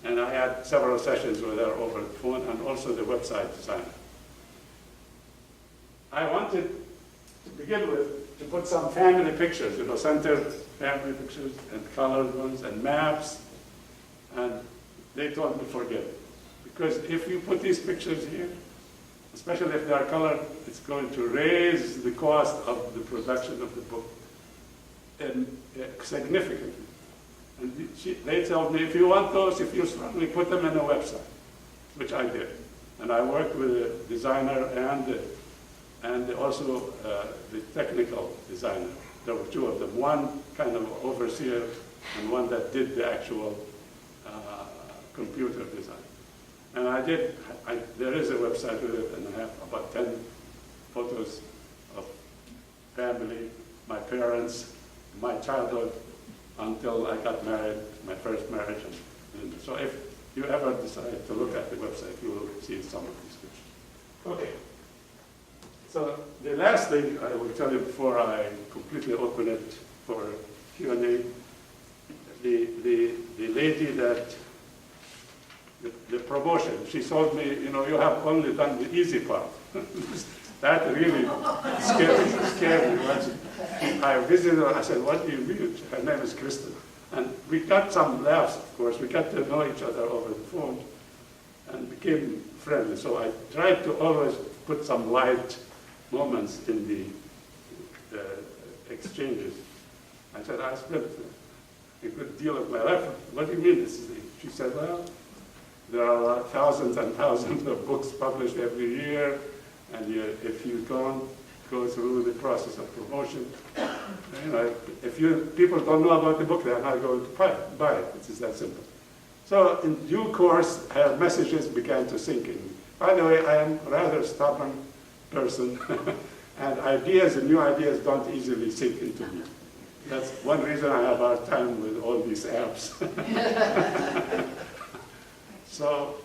And I had several sessions with her over the phone and also the website designer. I wanted to begin with to put some family pictures, centered family pictures and colored ones and maps. And they told me forget it. Because if you put these pictures here, especially if they are colored, it's going to raise the cost of the production of the book significantly. And they told me, if you want those, if you strongly put them in a website, which I did. And I worked with a designer and also the technical designer. There were two of them, one kind of overseer and one that did the actual computer design. And there is a website with it, and I have about 10 photos of family, my parents, my childhood, until I got married, my first marriage. And so if you ever decide to look at the website, you will see some of these pictures. Okay. So the last thing I will tell you before I completely open it for Q&A, the lady that the promotion. She told me, you have only done the easy part. That really scared me. I visited her, I said, what do you mean? Her name is Kristen. And we got some laughs, of course. We got to know each other over the phone and became friendly. So I tried to always put some light moments in the exchanges. I said, I spent a good deal of my life. What do you mean? She said, well, there are thousands and thousands of books published every year, and if you don't go through the process of promotion, if people don't know about the book, they're not going to buy it. It's just that simple. So in due course, her messages began to sink in. By the way, I am a rather stubborn person, and ideas and new ideas don't easily sink into me. That's one reason I have a hard time with all these apps. So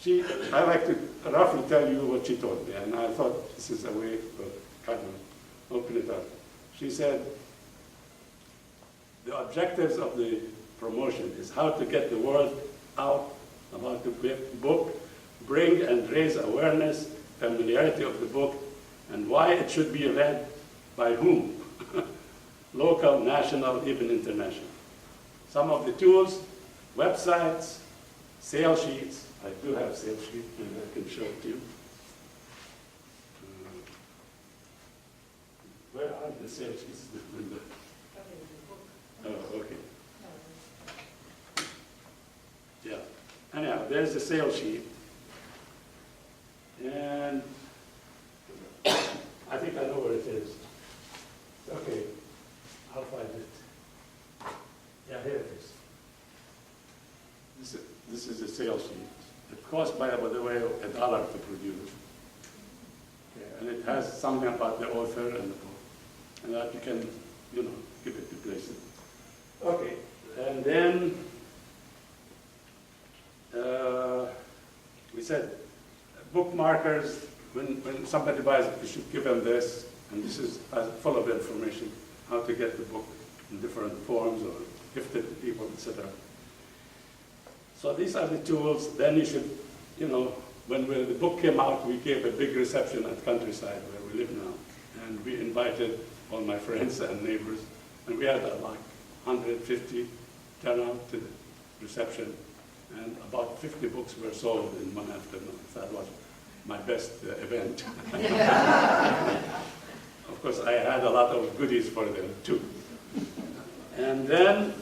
I like to roughly tell you what she told me, and I thought this is a way to kind of open it up. She said, the objectives of the promotion is how to get the word out about the book, bring and raise awareness, familiarity of the book, and why it should be read by whom. Local, national, even international. Some of the tools, websites, sales sheets. I do have sales sheet, and I can show it to you. Where are the sales sheets? Oh, okay. Yeah. Anyhow, there's the sales sheet. And I think I know where it is. Okay. I'll find it. Yeah, here it is. This is a sales sheet. It costs, by the way, $1 to produce. Okay. And it has something about the author and the book. And that you can, give it to places. Okay. And then we said bookmarkers, when somebody buys it, you should give them this. And this is full of information, how to get the book in different forms or gift it to people, etc. So these are the tools. Then you should, when the book came out, we gave a big reception at Countryside, where we live now. And we invited all my friends and neighbors. And we had like 150 turn out to the reception. And about 50 books were sold in one afternoon. That was my best event. Of course, I had a lot of goodies for them, too. And then,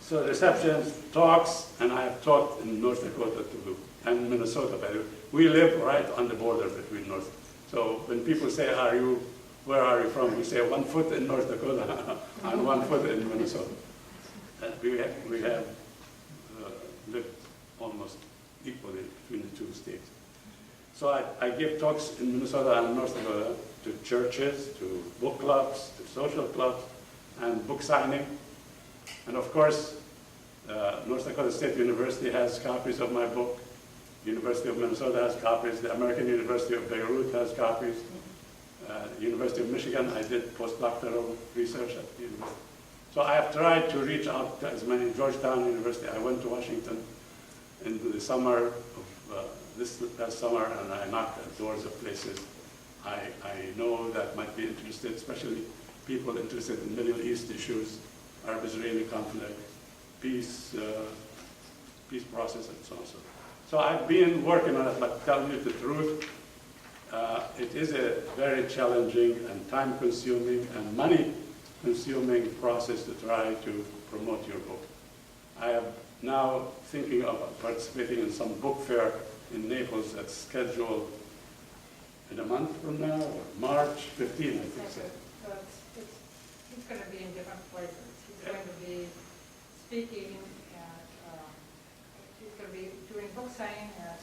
so receptions, talks, and I have taught in North Dakota, too, and Minnesota, by the way. We live right on the border between North. So when people say, where are you from? We say 1 foot in North Dakota and 1 foot in Minnesota. And we have lived almost equally between the two states. So I give talks in Minnesota and North Dakota to churches, to book clubs, to social clubs, and book signing. And of course, North Dakota State University has copies of my book. University of Minnesota has copies. The American University of Beirut has copies. University of Michigan, I did postdoctoral research at the university. So I have tried to reach out to as many. Georgetown University, I went to Washington in the summer of this past summer, and I knocked at doors of places I know that might be interested, especially people interested in Middle East issues, Arab-Israeli conflict, peace process, and so on. So I've been working on it, but telling you the truth, it is a very challenging and time-consuming and money-consuming process to try to promote your book. I am now thinking of participating in some book fair in Naples that's scheduled in a month from now, or March 15, I think so. So he's going to be in different places. He's going to be speaking at, he's going to be doing book signing at,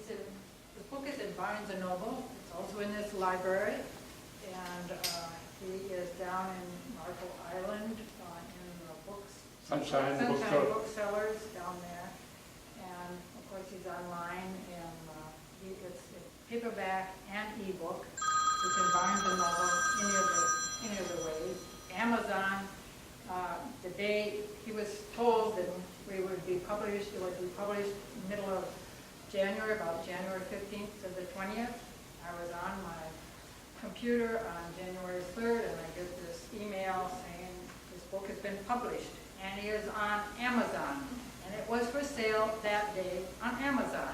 the book is in Barnes & Noble. It's also in this library. And he is down in Marco Island in the Sunshine Booksellers down there. And of course he's online, and it's paperback and ebook. You can Barnes & Noble any of the ways. Amazon, the day he was told that it would be published middle of January, about January 15th to the 20th. I was on my computer on January 3rd, and I get this email saying his book has been published, and he is on Amazon. And it was for sale that day on Amazon.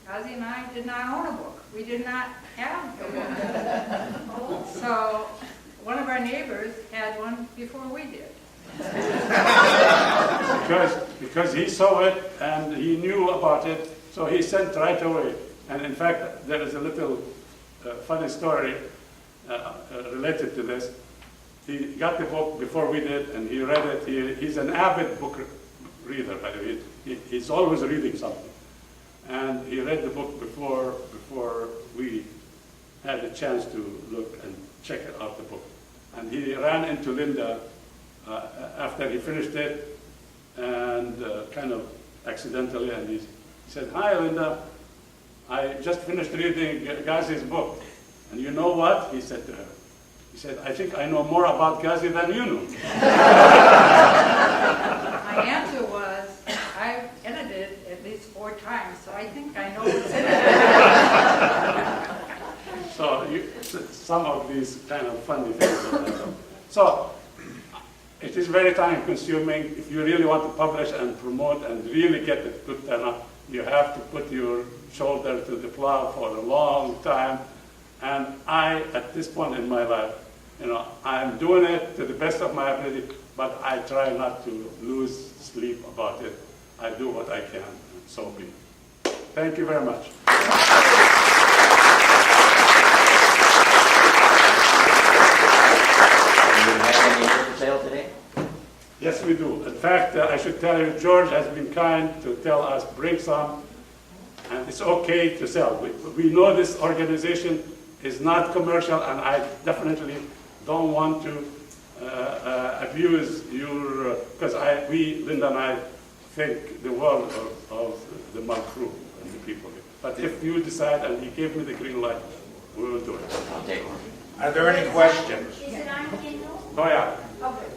Ghazi and I did not own a book. We did not have the book. So one of our neighbors had one before we did. Because he saw it and he knew about it, so he sent right away. And in fact, there is a little funny story related to this. He got the book before we did, and he read it. He's an avid book reader, by the way. He's always reading something. And he read the book before we had a chance to look and check out the book. And he ran into Linda after he finished it, and kind of accidentally, and he said, "Hi, Linda, I just finished reading Ghazi's book. And you know what?" he said to her. He said, "I think I know more about Ghazi than you know." My answer was, I've edited it at least 4 times, so I think I know what's in it. So some of these kind of funny things. So it is very time consuming. If you really want to publish and promote and really get it good turnout, you have to put your shoulder to the plow for a long time. And I, at this point in my life, I'm doing it to the best of my ability, but I try not to lose sleep about it. I do what I can, and so be it. Thank you very much. Do you have any here for sale today? Yes, we do. In fact, I should tell you, George has been kind to tell us, bring some, and it's okay to sell. We know this organization is not commercial, and I definitely don't want to abuse your, because Linda and I think the world of the Mug crew and the people here. But if you decide, and he gave me the green light, we will do it. I'll take one. Are there any questions? Is it on Kindle? Oh, yeah. Okay.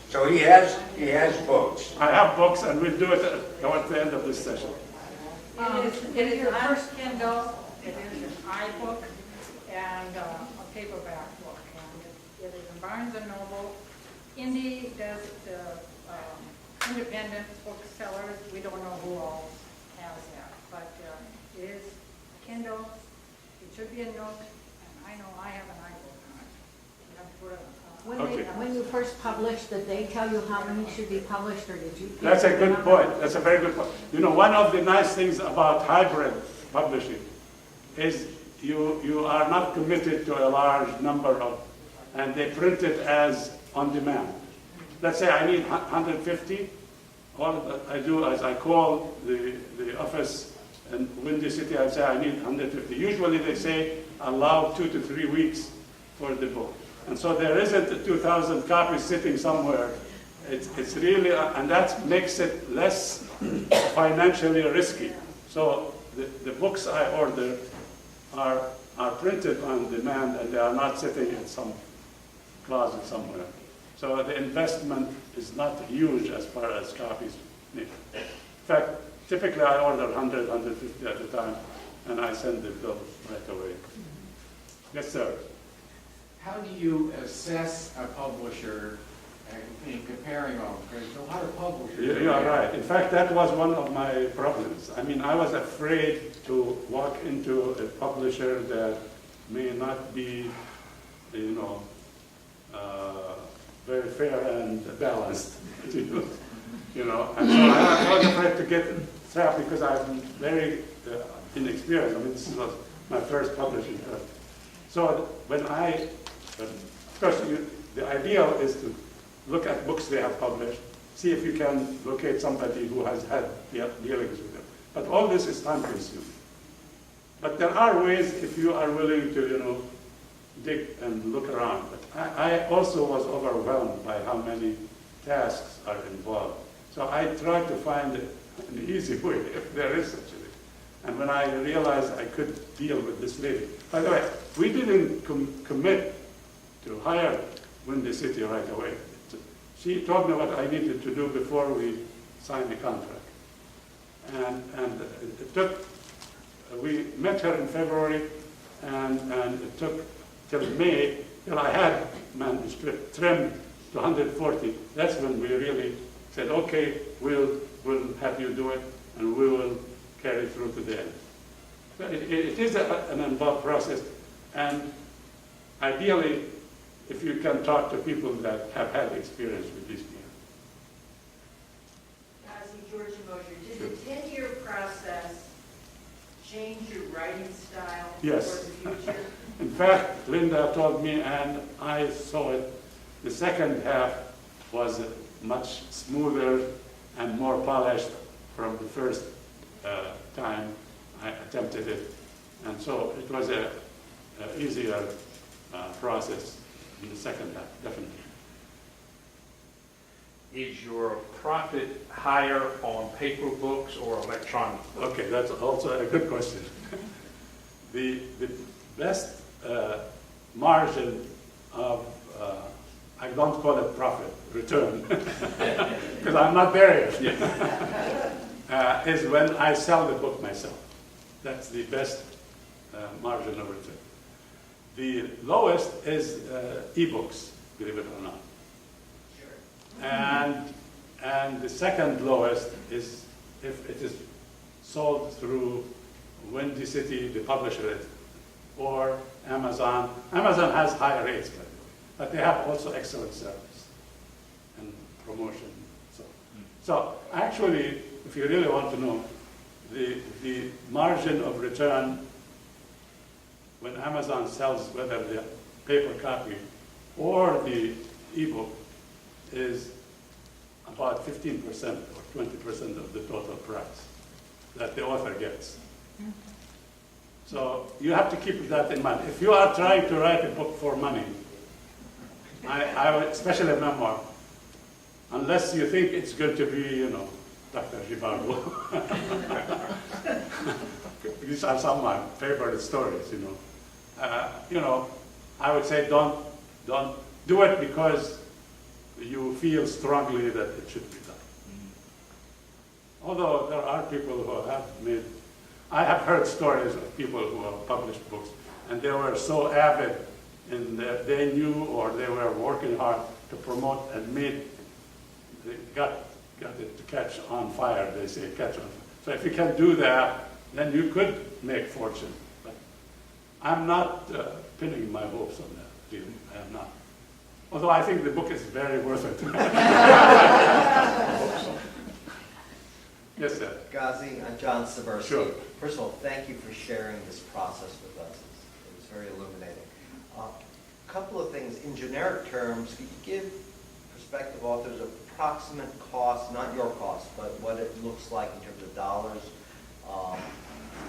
So he has books. I have books, and we'll do it at the end of this session. It is on Kindle, it is an iBook, and a paperback book. And it is in Barnes & Noble. Indie does the independent booksellers. We don't know who all has that, but it is Kindle. It should be a Nook, and I know I have an iBook on it. You have to put it Okay. When you first published, did they tell you how many should be published, or did you? That's a good point. That's a very good point. One of the nice things about hybrid publishing is you are not committed to a large number of, and they print it as on demand. Let's say I need 150. All I do is I call the office in Windy City. I say I need 150. Usually they say allow 2 to 3 weeks for the book. And so there isn't 2,000 copies sitting somewhere. It's really, and that makes it less financially risky. So the books I order are printed on demand, and they are not sitting in some closet somewhere. So the investment is not huge as far as copies needed. In fact, typically I order 100, 150 at a time, and I send the bill right away. Yes, sir. How do you assess a publisher in comparing all? Because there's a lot of publishers. You are right. In fact, that was one of my problems. I mean, I was afraid to walk into a publisher that may not be, very fair and balanced. And so I was afraid to get set because I'm very inexperienced. I mean, this was my first publishing job. So of course, the ideal is to look at books they have published, see if you can locate somebody who has had dealings with them. But all this is time consuming. But there are ways if you are willing to, dig and look around. But I also was overwhelmed by how many tasks are involved. So I tried to find an easy way, if there is such a thing. And when I realized I could deal with this lady. By the way, we didn't commit to hire Windy City right away. She told me what I needed to do before we signed the contract. And it took, we met her in February, and it took till May, till I had manuscript trimmed to 140. That's when we really said, okay, we'll have you do it, and we will carry through to the end. So it is an involved process, and ideally, if you can talk to people that have had experience with these people. Ghazi, George and Mosher, did the 10-year process change your writing style Yes. for the future? In fact, Linda told me, and I saw it, the second half was much smoother and more polished from the first time I attempted it. And so it was a easier process in the second half, definitely. Is your profit higher on paper books or electronic books? Okay, that's also a good question. The best margin of, I don't call it profit, return, because I'm not there yet, is when I sell the book myself. That's the best margin of return. The lowest is ebooks, believe it or not. And the second lowest is if it is sold through Windy City, the publisher, or Amazon. Amazon has higher rates, by the way, but they have also excellent service and promotion. So actually, if you really want to know, the margin of return when Amazon sells whether the paper copy or the ebook is about 15% or 20% of the total price that the author gets. So you have to keep that in mind. If you are trying to write a book for money, I would, especially a memoir, unless you think it's going to be, Dr. Givago. These are some of my favorite stories, I would say don't do it because you feel strongly that it should be done. Although there are people who have made, I have heard stories of people who have published books, and they were so avid, and they knew or they were working hard to promote and they got it to catch on fire, they say, catch on fire. So if you can do that, then you could make fortune. But I'm not pinning my hopes on that, really. I am not. Although I think the book is very worth it. Yes, sir. Ghazi, I'm John Sabersi. Sure. First of all, thank you for sharing this process with us. It was very illuminating. A couple of things. In generic terms, could you give prospective authors approximate cost, not your cost, but what it looks like in terms of dollars?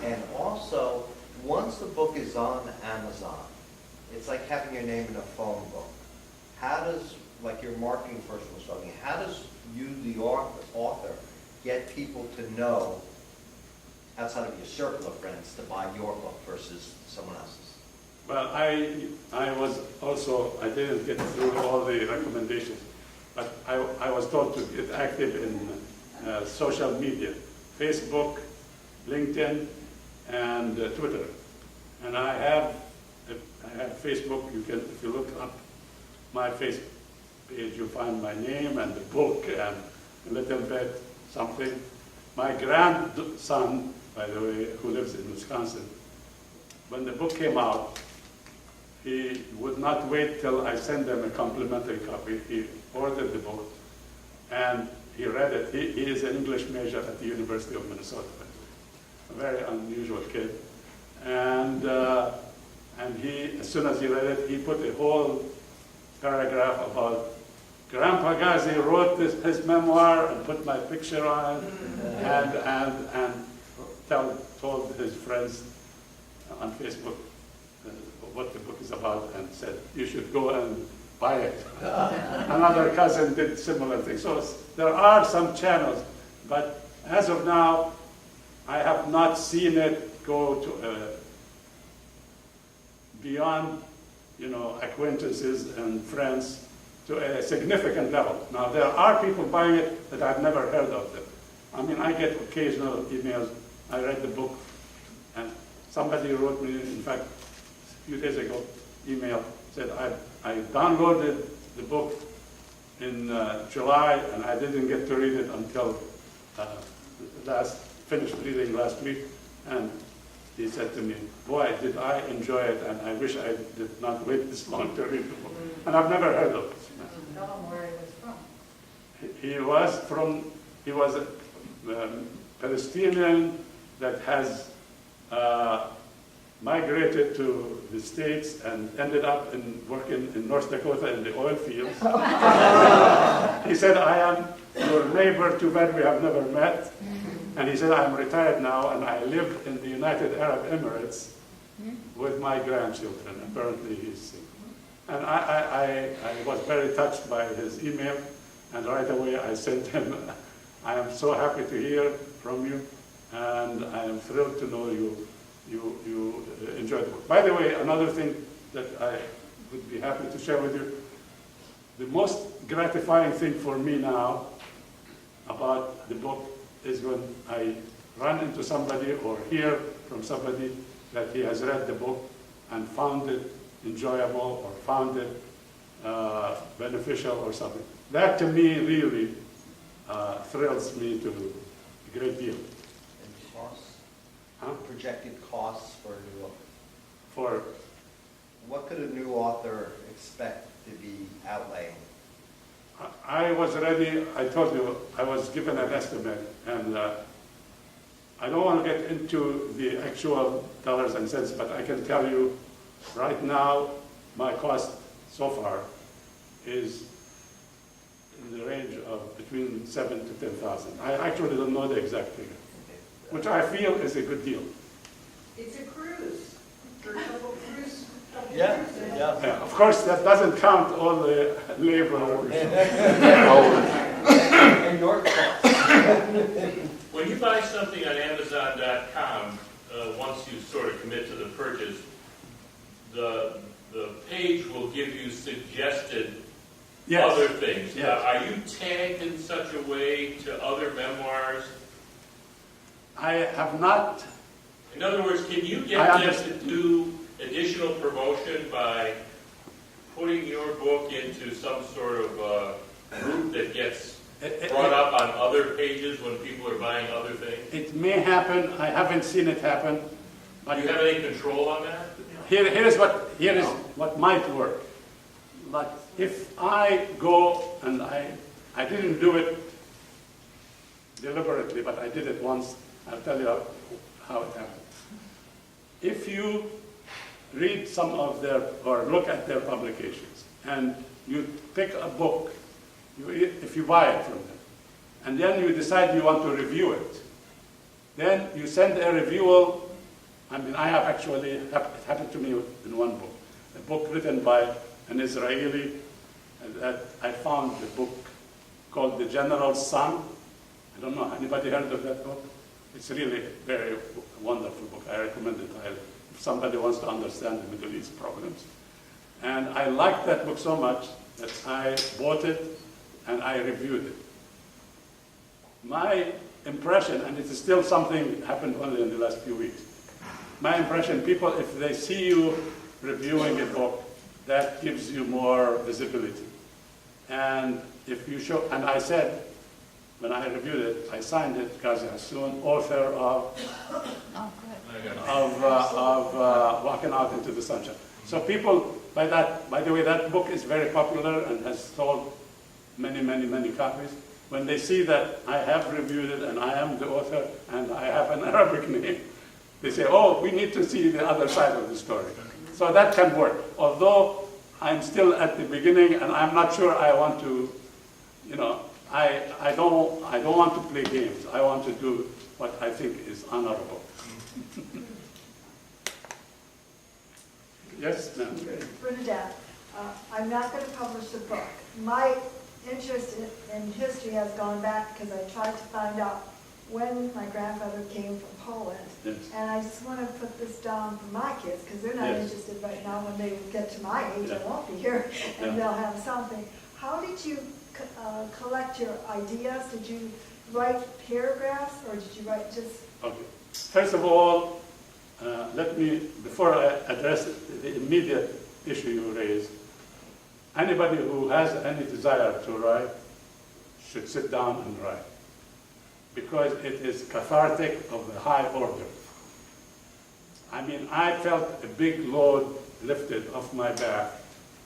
And also, once the book is on Amazon, it's like having your name in a phone book. How does, like your marketing person was talking, how does you, the author, get people to know, outside of your circle of friends, to buy your book versus someone else's? Well, I was also, I didn't get through all the recommendations, but I was told to get active in social media, Facebook, LinkedIn, and Twitter. And I have Facebook. You can, if you look up my Facebook page, you'll find my name and the book and a little bit something. My grandson, by the way, who lives in Wisconsin, when the book came out, he would not wait till I send him a complimentary copy. He ordered the book and he read it. He is an English major at the University of Minnesota, by the way. A very unusual kid. And he, as soon as he read it, he put a whole paragraph about Grandpa Ghazi wrote his memoir and put my picture on it, and told his friends on Facebook what the book is about and said, you should go and buy it. Another cousin did similar things. So there are some channels, but as of now, I have not seen it go to beyond, acquaintances and friends to a significant level. Now, there are people buying it that I've never heard of them. I mean, I get occasional emails. I read the book, and somebody wrote me, in fact, a few days ago, email, said, I downloaded the book in July, and I didn't get to read it until finished reading last week. And he said to me, boy, did I enjoy it, and I wish I did not wait this long to read the book. And I've never heard of it. Tell him where he was from. He was a Palestinian that has migrated to the States and ended up working in North Dakota in the oil fields. He said, I am your neighbor, too bad we have never met. And he said, I'm retired now, and I live in the United Arab Emirates with my grandchildren. Apparently he's sick. And I was very touched by his email, and right away I sent him, I am so happy to hear from you, and I am thrilled to know you enjoyed the book. By the way, another thing that I would be happy to share with you, the most gratifying thing for me now about the book is when I run into somebody or hear from somebody that he has read the book and found it enjoyable or found it beneficial or something. That to me really thrills me to a great deal. And costs? Huh? Projected costs for a new book. For What could a new author expect to be outlaying? I was ready, I told you, I was given an estimate, and I don't want to get into the actual dollars and cents, but I can tell you right now, my cost so far is in the range of between $7,000 to $10,000. I actually don't know the exact figure, which I feel is a good deal. It's a cruise, for a couple cruises. Yeah. Yeah, of course, that doesn't count all the labor. And your costs. When you buy something on Amazon.com, once you sort of commit to the purchase, the page will give you suggested other things. Yes. Are you tagged in such a way to other memoirs? I have not. In other words, can you get them to do additional promotion by putting your book into some sort of group that gets brought up on other pages when people are buying other things? It may happen. I haven't seen it happen. But Do you have any control on that? Here is what might work. Like if I go and I didn't do it deliberately, but I did it once. I'll tell you how it happened. If you read some of their, or look at their publications, and you pick a book, if you buy it from them, and then you decide you want to review it, then you send a review. I mean, I have actually, it happened to me in one book, a book written by an Israeli, that I found a book called The General's Son. I don't know, anybody heard of that book? It's really a very wonderful book. I recommend it highly if somebody wants to understand the Middle East problems. And I liked that book so much that I bought it and I reviewed it. My impression, and it is still something happened only in the last few weeks, my impression, people, if they see you reviewing a book, that gives you more visibility. And if you show, and I said, when I reviewed it, I signed it, Ghazi Hassoun, author of Walking Out into the Sunshine. So people, by the way, that book is very popular and has sold many, many, many copies. When they see that I have reviewed it and I am the author and I have an Arabic name, they say, oh, we need to see the other side of the story. So that can work. Although I'm still at the beginning and I'm not sure I want to, I don't want to play games. I want to do what I think is honorable. Yes, ma'am. Bernadette, I'm not going to publish a book. My interest in history has gone back because I tried to find out when my grandfather came from Poland. Yes. And I just want to put this down for my kids because they're not Yes. interested right now. When they get to my age, Yeah. I won't be here, and Yeah. they'll have something. How did you collect your ideas? Did you write paragraphs or did you write just... Okay. First of all, let me, before I address the immediate issue you raised. Anybody who has any desire to write should sit down and write, because it is cathartic of the high order. I mean, I felt a big load lifted off my back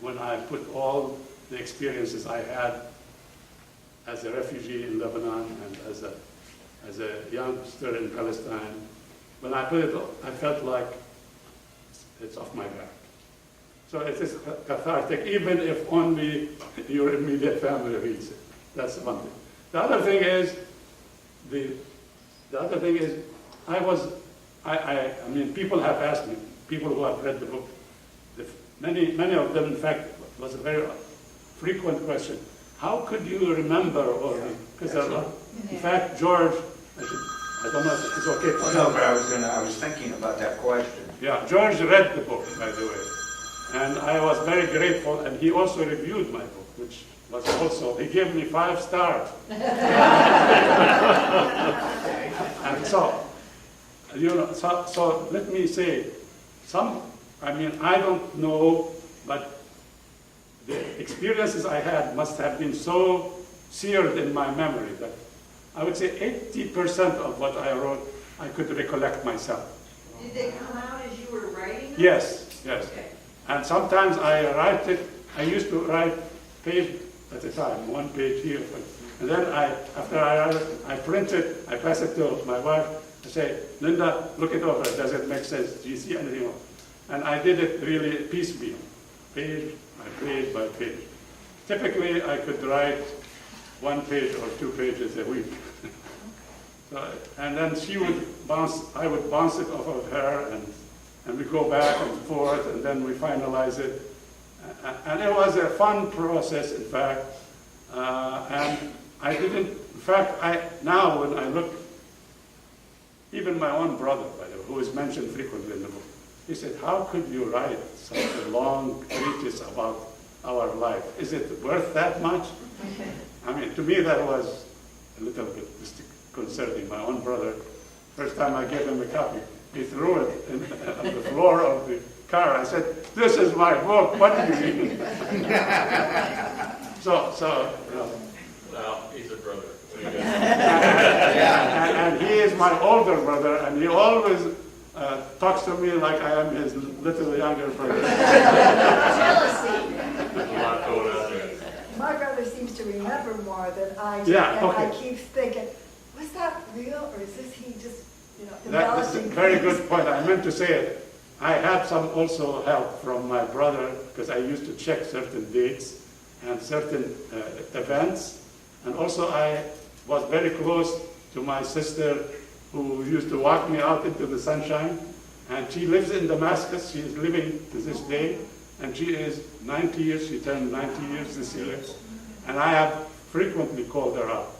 when I put all the experiences I had as a refugee in Lebanon and as a youngster in Palestine. When I put it, I felt like it's off my back. So it is cathartic, even if only your immediate family reads it. That's one thing. The other thing is, I mean, people have asked me, people who have read the book, many of them, in fact, was a very frequent question. How could you remember all these? Because in fact, George, I don't know if it's okay for No, but I was thinking about that question. Yeah, George read the book, by the way. And I was very grateful, and he also reviewed my book, which was also, he gave me 5 stars. And so, so let me say, I mean, I don't know, but the experiences I had must have been so seared in my memory that I would say 80% of what I wrote, I could recollect myself. Did they come out as you were writing them? Yes, yes. Okay. And sometimes I write it, I used to write page at a time, 1 page here. And then after I write it, I print it, I pass it to my wife, I say, Linda, look it over, does it make sense? Do you see anything else? And I did it really piecemeal, page by page by page. Typically, I could write 1 page or 2 pages a week. And then I would bounce it off of her, and we go back and forth, and then we finalize it. And it was a fun process, in fact. And I didn't, in fact, now when I look, even my own brother, by the way, who is mentioned frequently in the book, he said, how could you write such a long treatise about our life? Is it worth that much? I mean, to me, that was a little bit disconcerting. My own brother, first time I gave him a copy, he threw it on the floor of the car. I said, this is my book, what do you mean? So, you know. Well, he's a brother. And he is my older brother, and he always talks to me like I am his little younger brother. Jealousy. There's a lot going on there. My brother seems to remember more than I do, Yeah, and okay. I keep thinking, was that real, or is this he just, That's a embellishing? very good point. I meant to say it. I had some also help from my brother, because I used to check certain dates and certain events. And also I was very close to my sister, who used to walk me out into the sunshine. And she lives in Damascus. She is living to this day. And she is 90 years. She turned 90 years this year. And I have frequently called her up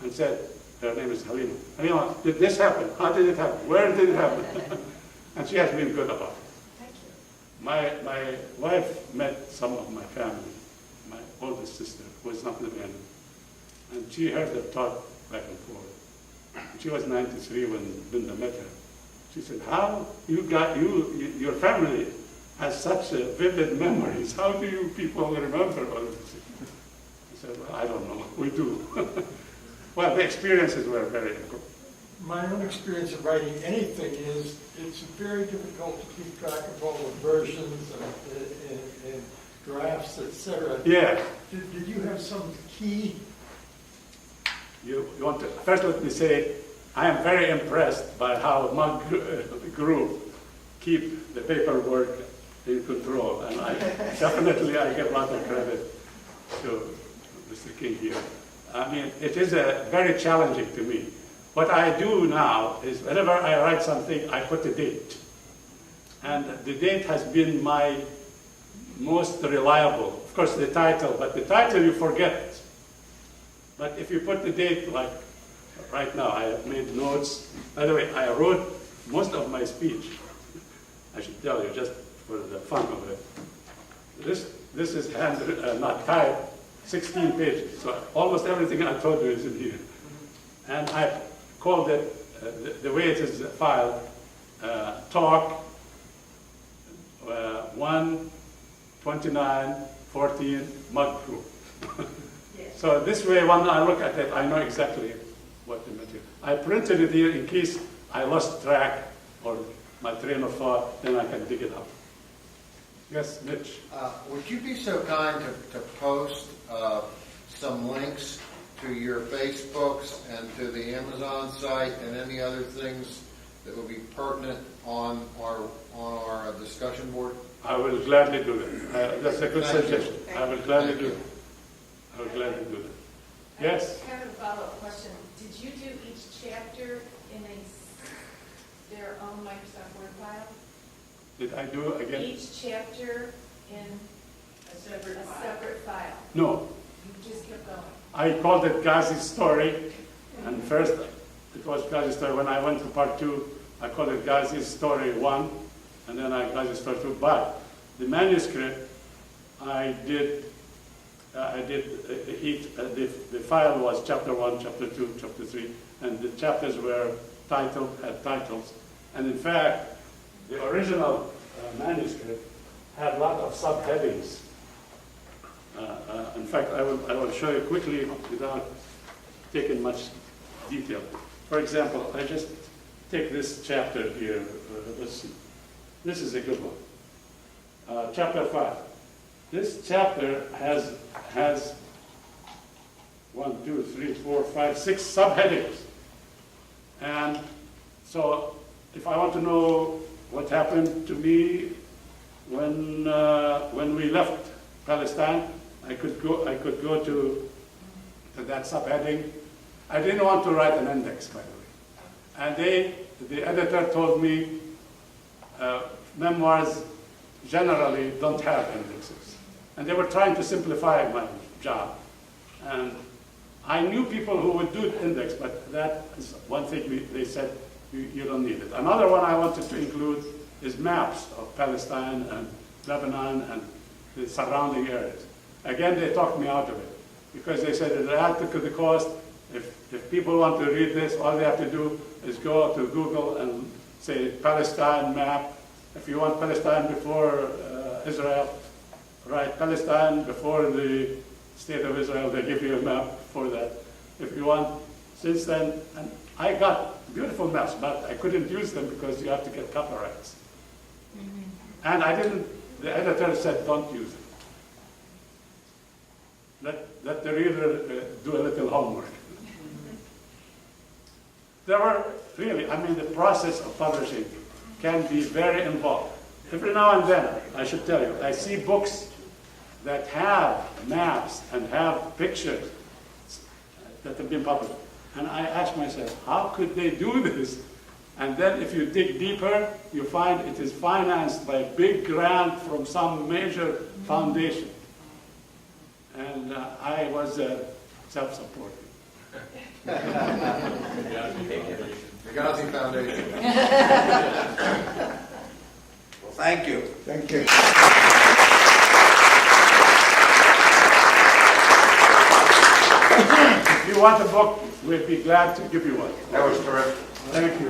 and said, her name is Halima. Halima, did this happen? How did it happen? Where did it happen? And she has been good about it. Thank you. My wife met some of my family, my oldest sister, who is not living anymore. And she heard her talk back and forth. She was 93 when Linda met her. She said, how your family has such vivid memories. How do you people remember all of this? I said, well, I don't know. We do. Well, the experiences were very important. My own experience of writing anything is it's very difficult to keep track of all the versions and drafts, etc. Yeah. Did you have some key? You want to, first let me say, I am very impressed by how NMUG group keep the paperwork in control. And I give a lot of credit to Mr. King here. I mean, it is very challenging to me. What I do now is whenever I write something, I put a date. And the date has been my most reliable. Of course, the title, but the title you forget. But if you put the date, like right now, I have made notes. By the way, I wrote most of my speech. I should tell you, just for the fun of it. This is not typed, 16 pages. So almost everything I told you is in here. And I called it, the way it is filed, talk 1 2914 mug group. Yes. So this way, when I look at it, I know exactly what the material. I printed it here in case I lost track or my train of thought, then I can dig it up. Yes, Mitch? Would you be so kind to post some links to your Facebooks and to the Amazon site and any other things that would be pertinent on our discussion board? I will gladly do that. That's a good Thank you. suggestion. I will gladly Thank do you. that. I will gladly do that. Yes? I have a follow-up question. Did you do each chapter in their own Microsoft Word file? Did I do again? Each chapter in a separate file? No. You just kept going? I called it Ghazi's story. And first, it was Ghazi's story. When I went to part 2, I called it Ghazi's story 1. And then Ghazi's story 2. But the manuscript, the file was chapter 1, chapter 2, chapter 3, and the chapters were had titles. And in fact, the original manuscript had a lot of subheadings. In fact, I will show you quickly without taking much detail. For example, I just take this chapter here. Let's see. This is a good one. Chapter 5. This chapter has 1, 2, 3, 4, 5, 6 subheadings. And so if I want to know what happened to me when we left Palestine, I could go to that subheading. I didn't want to write an index, by the way. And the editor told me memoirs generally don't have indexes. And they were trying to simplify my job. And I knew people who would do index, but that is one thing they said, you don't need it. Another one I wanted to include is maps of Palestine and Lebanon and the surrounding areas. Again, they talked me out of it because they said it added to the cost. If people want to read this, all they have to do is go to Google and say Palestine map. If you want Palestine before Israel, write Palestine before the State of Israel. They give you a map for that. If you want, since then, and I got beautiful maps, but I couldn't use them because you have to get copyrights. And I didn't. The editor said, "Don't use it. Let the reader do a little homework." There were really, the process of publishing can be very involved. Every now and then, I should tell you, I see books that have maps and have pictures that have been published. And I ask myself, how could they do this? And then if you dig deeper, you find it is financed by a big grant from some major foundation. And I was self-supporting. The Ghazi Foundation. Well, thank you. Thank you. If you want a book, we'd be glad to give you one. That was terrific. Thank you.